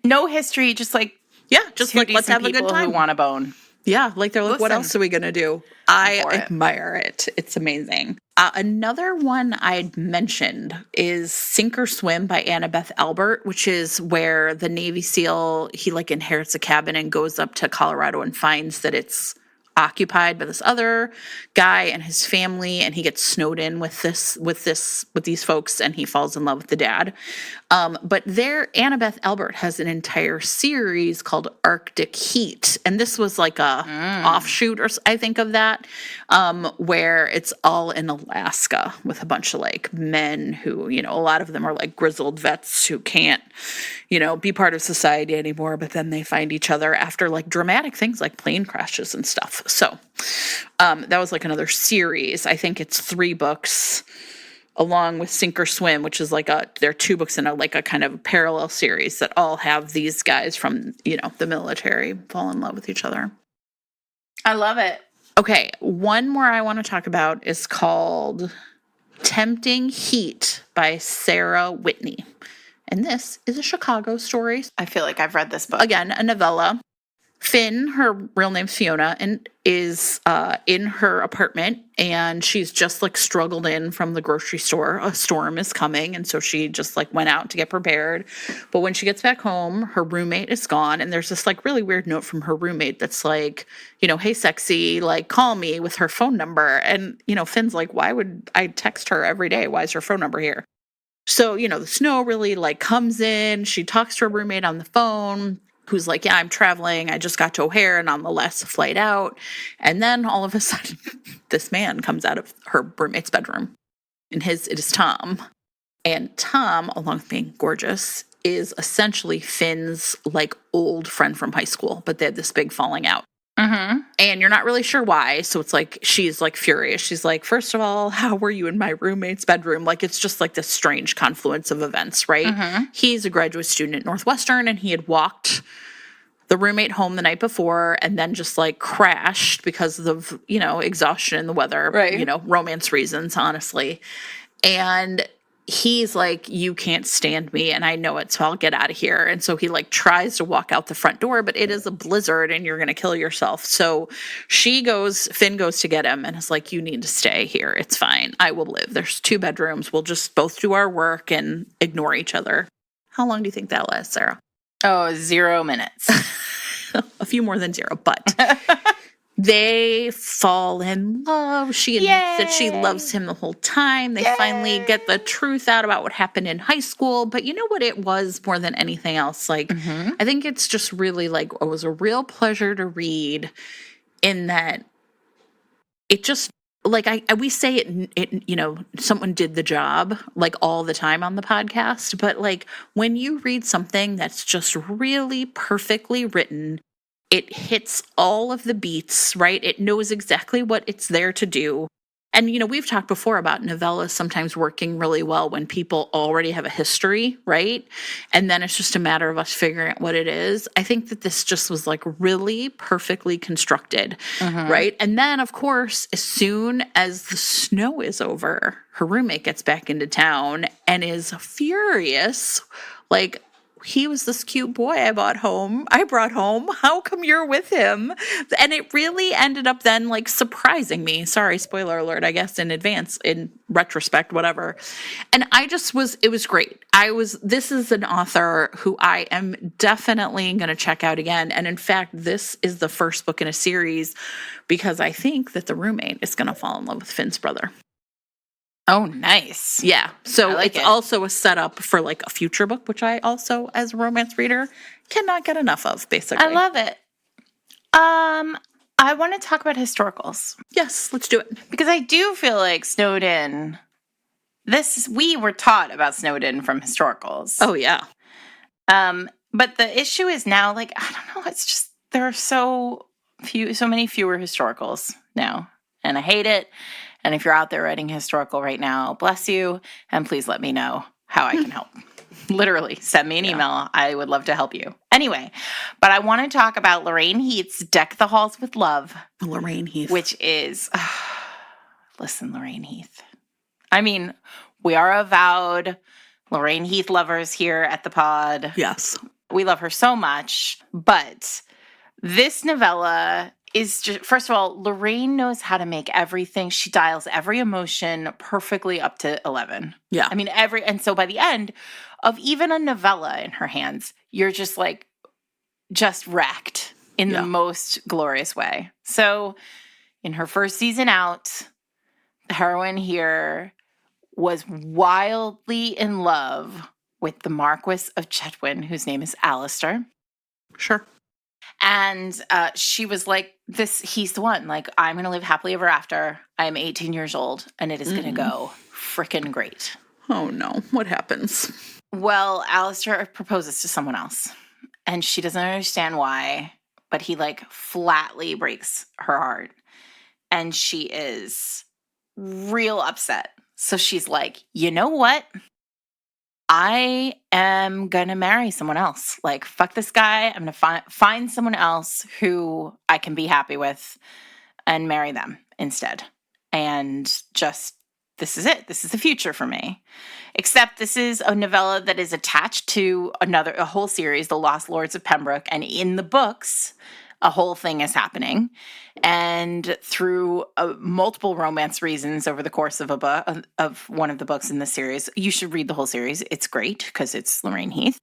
no history, just, like... Yeah, just, like, let's have a good time. Who want a bone. Yeah, like they're like, Listen, what else are we going to do? I admire it. It's amazing. Another one I'd mentioned is Sink or Swim by Annabeth Albert, which is where the Navy SEAL, he like inherits a cabin and goes up to Colorado and finds that it's occupied by this other guy and his family, and he gets snowed in with these folks, and he falls in love with the dad. But Annabeth Albert has an entire series called Arctic Heat, and this was like a offshoot, or I think, of that, where it's all in Alaska with a bunch of like men who, a lot of them are like grizzled vets who can't, be part of society anymore, but then they find each other after like dramatic things like plane crashes and stuff. So that was like another series. I think it's 3 books along with Sink or Swim, which is like they're 2 books in a kind of parallel series that all have these guys from, the military fall in love with each other. I love it. Okay, one more I want to talk about is called Tempting Heat by Sarah Whitney. And this is a Chicago story. I feel like I've read this book. Again, a novella. Finn, her real name's Fiona, and is in her apartment, and she's just like struggled in from the grocery store. A storm is coming, and so she just like went out to get prepared. But when she gets back home, her roommate is gone, and there's this like really weird note from her roommate that's like, hey, sexy, like call me, with her phone number. And Finn's like, why would I text her every day? Why is her phone number here? So the snow really like comes in. She talks to her roommate on the phone, who's like, yeah, I'm traveling. I just got to O'Hare and on the last flight out. And then all of a sudden, this man comes out of her roommate's bedroom. And it is Tom. And Tom, along with being gorgeous, is essentially Finn's like old friend from high school, but they had this big falling out. Mm-hmm. And you're not really sure why. So it's like, she's like furious. She's like, first of all, how were you in my roommate's bedroom? Like, it's just like this strange confluence of events, right? Mm-hmm. He's a graduate student at Northwestern, and he had walked the roommate home the night before and then just like crashed because of, exhaustion in the weather, right. Romance reasons, honestly. And he's like, you can't stand me, and I know it, so I'll get out of here. And so he like tries to walk out the front door, but it is a blizzard and you're going to kill yourself. So Finn goes to get him and is like, you need to stay here. It's fine. I will live. There's 2 bedrooms. We'll just both do our work and ignore each other. How long do you think that lasts, Sarah? Oh, 0 minutes. A few more than 0, but they fall in love. She admits that she loves him the whole time. They finally get the truth out about what happened in high school. But you know what it was more than anything else? Like, I think it's just really like, it was a real pleasure to read, in that it just, like, we say it, someone did the job, like, all the time on the podcast. But, like, when you read something that's just really perfectly written, it hits all of the beats, right? It knows exactly what it's there to do. And, we've talked before about novellas sometimes working really well when people already have a history, right? And then it's just a matter of us figuring out what it is. I think that this just was like really perfectly constructed, right? And then, of course, as soon as the snow is over, her roommate gets back into town and is furious, like, he was this cute boy I brought home. How come you're with him? And it really ended up then like surprising me. Sorry, spoiler alert, I guess in advance, in retrospect, whatever. And it was great. This is an author who I am definitely going to check out again. And in fact, this is the first book in a series because I think that the roommate is going to fall in love with Finn's brother. Oh, nice. Yeah. So it's also a setup for like a future book, which I also, as a romance reader, cannot get enough of, basically. I love it. I want to talk about historicals. Yes, let's do it. Because I do feel like Snowden, we were taught about Snowden from historicals. Oh, yeah. But the issue is now, like, I don't know, it's just, there are so many fewer historicals now. And I hate it. And if you're out there writing historical right now, bless you. And please let me know how I can help. Literally, send me an email. I would love to help you. Anyway, but I want to talk about Lorraine Heath's Deck the Halls with Love. Lorraine Heath. Which is, listen, Lorraine Heath. I mean, we are avowed Lorraine Heath lovers here at the pod. Yes. We love her so much. But this novella is just, first of all, Lorraine knows how to make everything. She dials every emotion perfectly up to 11. Yeah. I mean, and so by the end of even a novella in her hands, you're just like, just wrecked in the most glorious way. So in her first season out, the heroine here was wildly in love with the Marquis of Chetwynd, whose name is Alistair. Sure. And she was like, he's the one. Like, I'm going to live happily ever after. I'm 18 years old, and it is going to go frickin' great. Oh, no. What happens? Well, Alistair proposes to someone else, and she doesn't understand why, but he, like, flatly breaks her heart. And she is real upset. So she's like, you know what? I am going to marry someone else. Like, fuck this guy. I'm going to find someone else who I can be happy with and marry them instead. And just, this is it. This is the future for me. Except this is a novella that is attached to a whole series, The Lost Lords of Pembroke. And in the books, a whole thing is happening. And through multiple romance reasons over the course of of one of the books in the series, you should read the whole series. It's great because it's Lorraine Heath.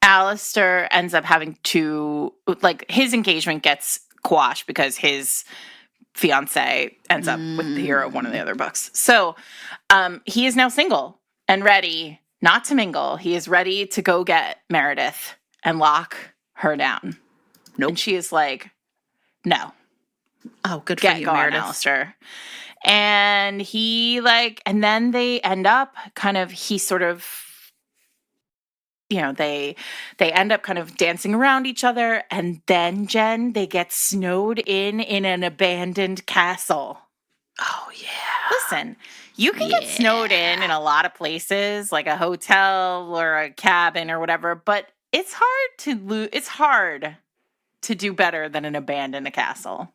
Alistair ends up having to, like, his engagement gets quashed because his fiance ends up with the hero of one of the other books. So he is now single and ready not to mingle. He is ready to go get Meredith and lock her down. Nope. And she is like, no. Oh, good for Get you, going, Meredith. Alistair. And he, like, and then they end up kind of, he sort of, you know, they end up kind of dancing around each other. And then, Jen, they get snowed in an abandoned castle. Oh, yeah. Listen, you can get snowed in a lot of places, like a hotel or a cabin or whatever, but it's hard to do better than an abandoned castle.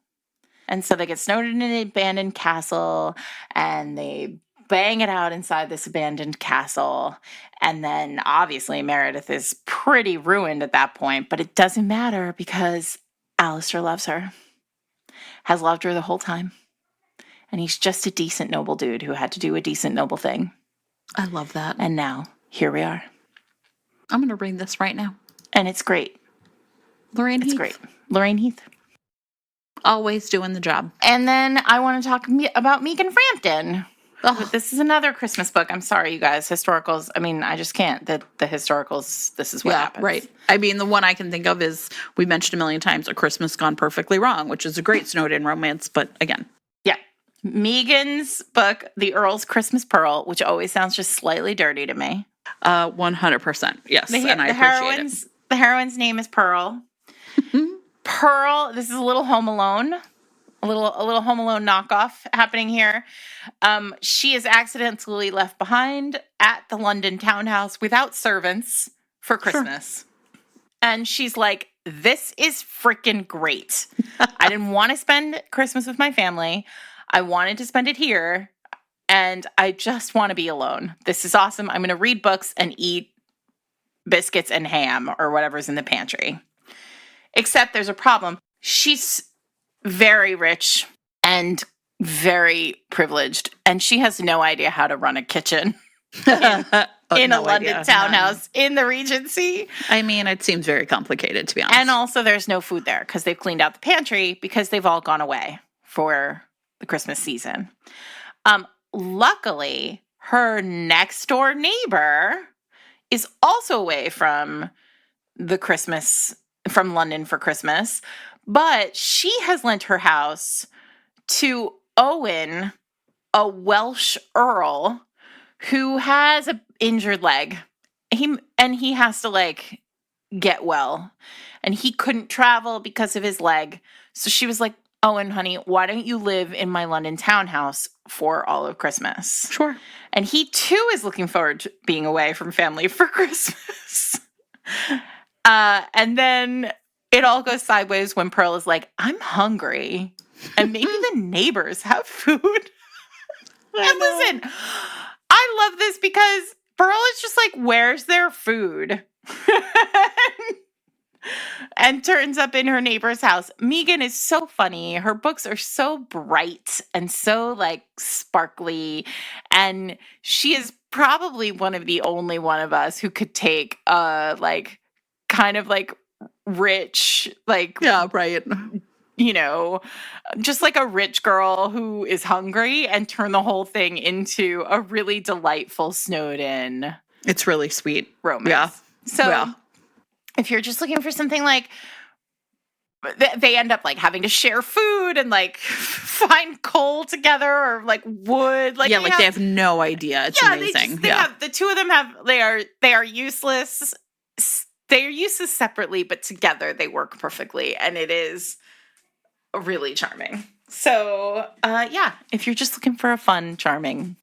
And so they get snowed in an abandoned castle, and they bang it out inside this abandoned castle. And then, obviously, Meredith is pretty ruined at that point, but it doesn't matter because Alistair loves her, has loved her the whole time. And he's just a decent, noble dude who had to do a decent, noble thing. I love that. And now, here we are. I'm going to read this right now. And it's great. Lorraine Heath. It's great. Lorraine Heath. Always doing the job. And then I want to talk about Megan Frampton. Oh. This is another Christmas book. I'm sorry, you guys. Historicals. I mean, I just can't. The historicals, this is what happens. Right. I mean, the one I can think of is, we mentioned a million times, A Christmas Gone Perfectly Wrong, which is a great snowed-in romance, but again. Yeah. Megan's book, The Earl's Christmas Pearl, which always sounds just slightly dirty to me. 100%. Yes, and I appreciate it. The heroine's name is Pearl. Pearl, this is a little Home Alone. A little Home Alone knockoff happening here. She is accidentally left behind at the London townhouse without servants for Christmas. Sure. And she's like, this is freaking great. I didn't want to spend Christmas with my family. I wanted to spend it here. And I just want to be alone. This is awesome. I'm going to read books and eat biscuits and ham or whatever's in the pantry. Except there's a problem. She's very rich and very privileged, and she has no idea how to run a kitchen in a London townhouse in the Regency. I mean, it seems very complicated, to be honest. And also there's no food there because they've cleaned out the pantry because they've all gone away for the Christmas season. Luckily, her next door neighbor is also away from London for Christmas, But she has lent her house to Owen, a Welsh Earl, who has an injured leg. He has to like get well. And he couldn't travel because of his leg. So she was like, Owen, honey, why don't you live in my London townhouse for all of Christmas? Sure. And he too is looking forward to being away from family for Christmas. And then it all goes sideways when Pearl is like, I'm hungry. And maybe the neighbors have food. And listen, I love this because Pearl is just like, where's their food? And turns up in her neighbor's house. Megan is so funny. Her books are so bright and so like sparkly. And she is probably one of the only one of us who could take like kind of like rich, like, yeah, right. You know, just like a rich girl who is hungry and turn the whole thing into a really delightful Snowden. It's really sweet. Romance. Yeah. So if you're just looking for something like, they end up like having to share food and like find coal together or like wood. Like, yeah, they have no idea. It's amazing. The two of them they are useless. They are useless separately, but together they work perfectly. And it is really charming. So, if you're just looking for a fun, charming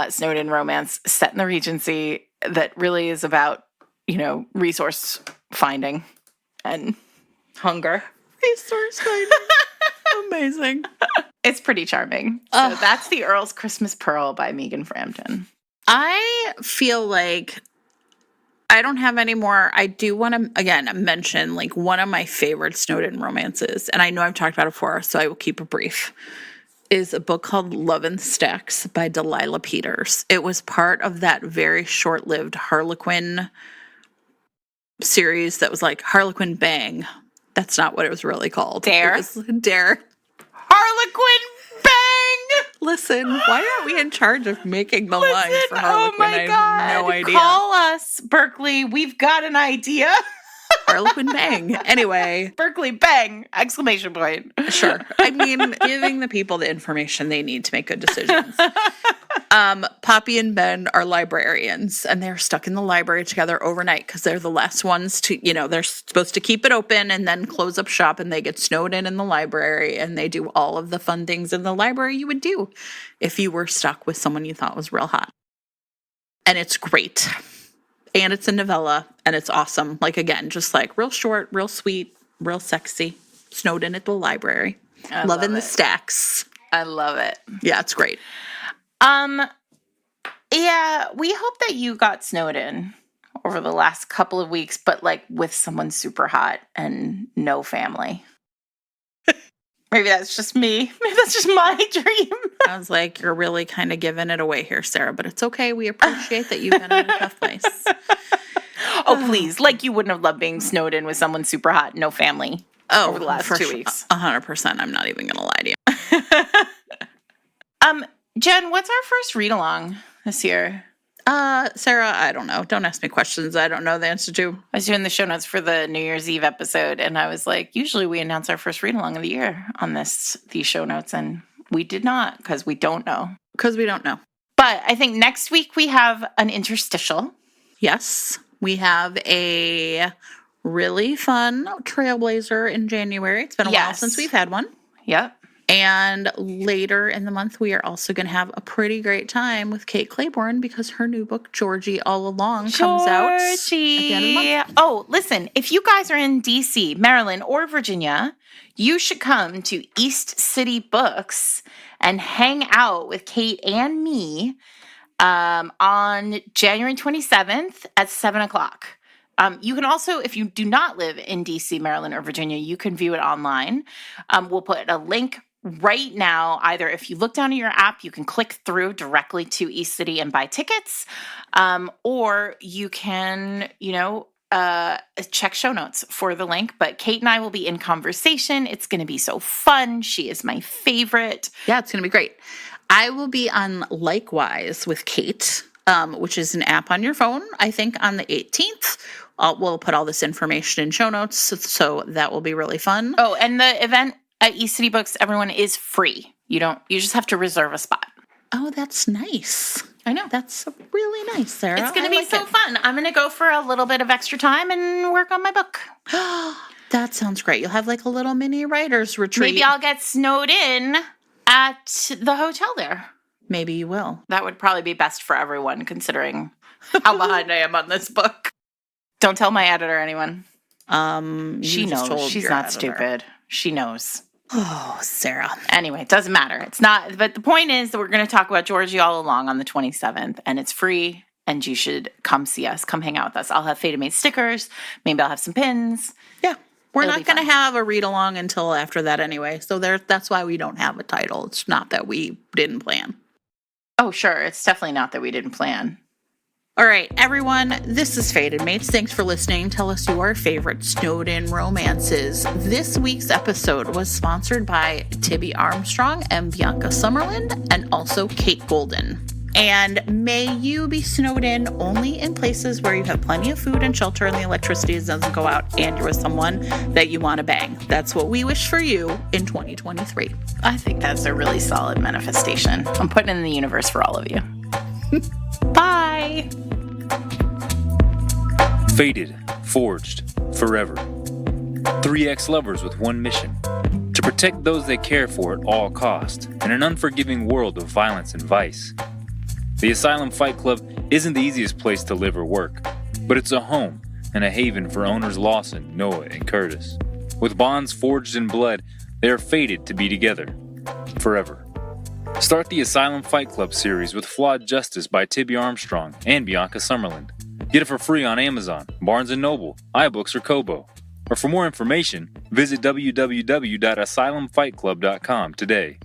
Snowden romance set in the Regency that really is about, resource finding and hunger. Resource finding. Amazing. It's pretty charming. So that's The Earl's Christmas Pearl by Megan Frampton. I feel like I don't have any more. I do want to, again, mention like one of my favorite Snowden romances, and I know I've talked about it before, so I will keep it brief, is a book called Love in Stacks by Delilah Peters. It was part of that very short-lived Harlequin series that was like Harlequin Bang. That's not what it was really called. Dare? It was Dare. Harlequin Bang! Listen, why aren't we in charge of making the lines for Harlequin? Oh my God. I have no idea. Call us, Berkeley. We've got an idea. Harlequin Bang. Anyway. Berkeley Bang! Exclamation point. Sure. I mean, giving the people the information they need to make good decisions. Poppy and Ben are librarians, and they're stuck in the library together overnight because they're the last ones to, they're supposed to keep it open and then close up shop, and they get snowed in the library, and they do all of the fun things in the library you would do if you were stuck with someone you thought was real hot. And it's great. And it's a novella, and it's awesome. Like, again, just like real short, real sweet, real sexy. Snowed in at the library. Love in the Stacks. I love it. Yeah, it's great. Yeah, we hope that you got snowed in over the last couple of weeks, but like with someone super hot and no family. Maybe that's just me. Maybe that's just my dream. I was like, you're really kind of giving it away here, Sarah, but it's okay. We appreciate that you've been in a tough place. Oh, please. Like you wouldn't have loved being snowed in with someone super hot, no family over the last 2 weeks. 100%. I'm not even going to lie to you. Jen, what's our first read-along this year? Sarah, I don't know. Don't ask me questions I don't know the answer to. I was doing the show notes for the New Year's Eve episode, and I was like, usually we announce our first read-along of the year on these show notes, and we did not because we don't know. Because we don't know. But I think next week we have an interstitial. Yes. We have a really fun Trailblazer in January. It's been a while since we've had one. Yep. And later in the month, we are also going to have a pretty great time with Kate Claiborne because her new book, Georgie All Along, comes out at the end of the month. Oh, listen, if you guys are in D.C., Maryland, or Virginia, you should come to East City Books and hang out with Kate and me on January 27th at 7 o'clock. You can also, if you do not live in D.C., Maryland, or Virginia, you can view it online. We'll put a link right now. Either if you look down in your app, you can click through directly to East City and buy tickets, or you can, check show notes for the link. But Kate and I will be in conversation. It's going to be so fun. She is my favorite. Yeah, it's going to be great. I will be on Likewise with Kate, which is an app on your phone, I think on the 18th. We'll put all this information in show notes, so that will be really fun. Oh, and the event at eCity Books, everyone, is free. You just have to reserve a spot. Oh, that's nice. I know. That's really nice, Sarah. It's going to be fun. I'm going to go for a little bit of extra time and work on my book. That sounds great. You'll have like a little mini writer's retreat. Maybe I'll get snowed in at the hotel there. Maybe you will. That would probably be best for everyone, considering how behind I am on this book. Don't tell my editor, anyone. She knows. She's not stupid. She knows. Oh, Sarah. Anyway, it doesn't matter. It's not. But the point is that we're going to talk about Georgie all along on the 27th, and it's free, and you should come see us. Come hang out with us. I'll have Fated Mate stickers. Maybe I'll have some pins. Yeah. We're not going to have a read-along until after that anyway, so that's why we don't have a title. It's not that we didn't plan. Oh, sure. It's definitely not that we didn't plan. All right, everyone, this is Fated Mates. Thanks for listening. Tell us your favorite snowed-in romances. This week's episode was sponsored by Tibby Armstrong and Bianca Summerland, and also Kate Golden. And may you be snowed in only in places where you have plenty of food and shelter and the electricity doesn't go out and you're with someone that you want to bang. That's what we wish for you in 2023. I think that's a really solid manifestation. I'm putting it in the universe for all of you. Bye! Fated, forged, forever. 3 ex-lovers with one mission: to protect those they care for at all cost in an unforgiving world of violence and vice. The Asylum Fight Club isn't the easiest place to live or work, but it's a home and a haven for owners Lawson, Noah, and Curtis. With bonds forged in blood, they are fated to be together forever. Start the Asylum Fight Club series with Flawed Justice by Tibby Armstrong and Bianca Summerland. Get it for free on Amazon, Barnes & Noble, iBooks, or Kobo. Or for more information, visit www.asylumfightclub.com today.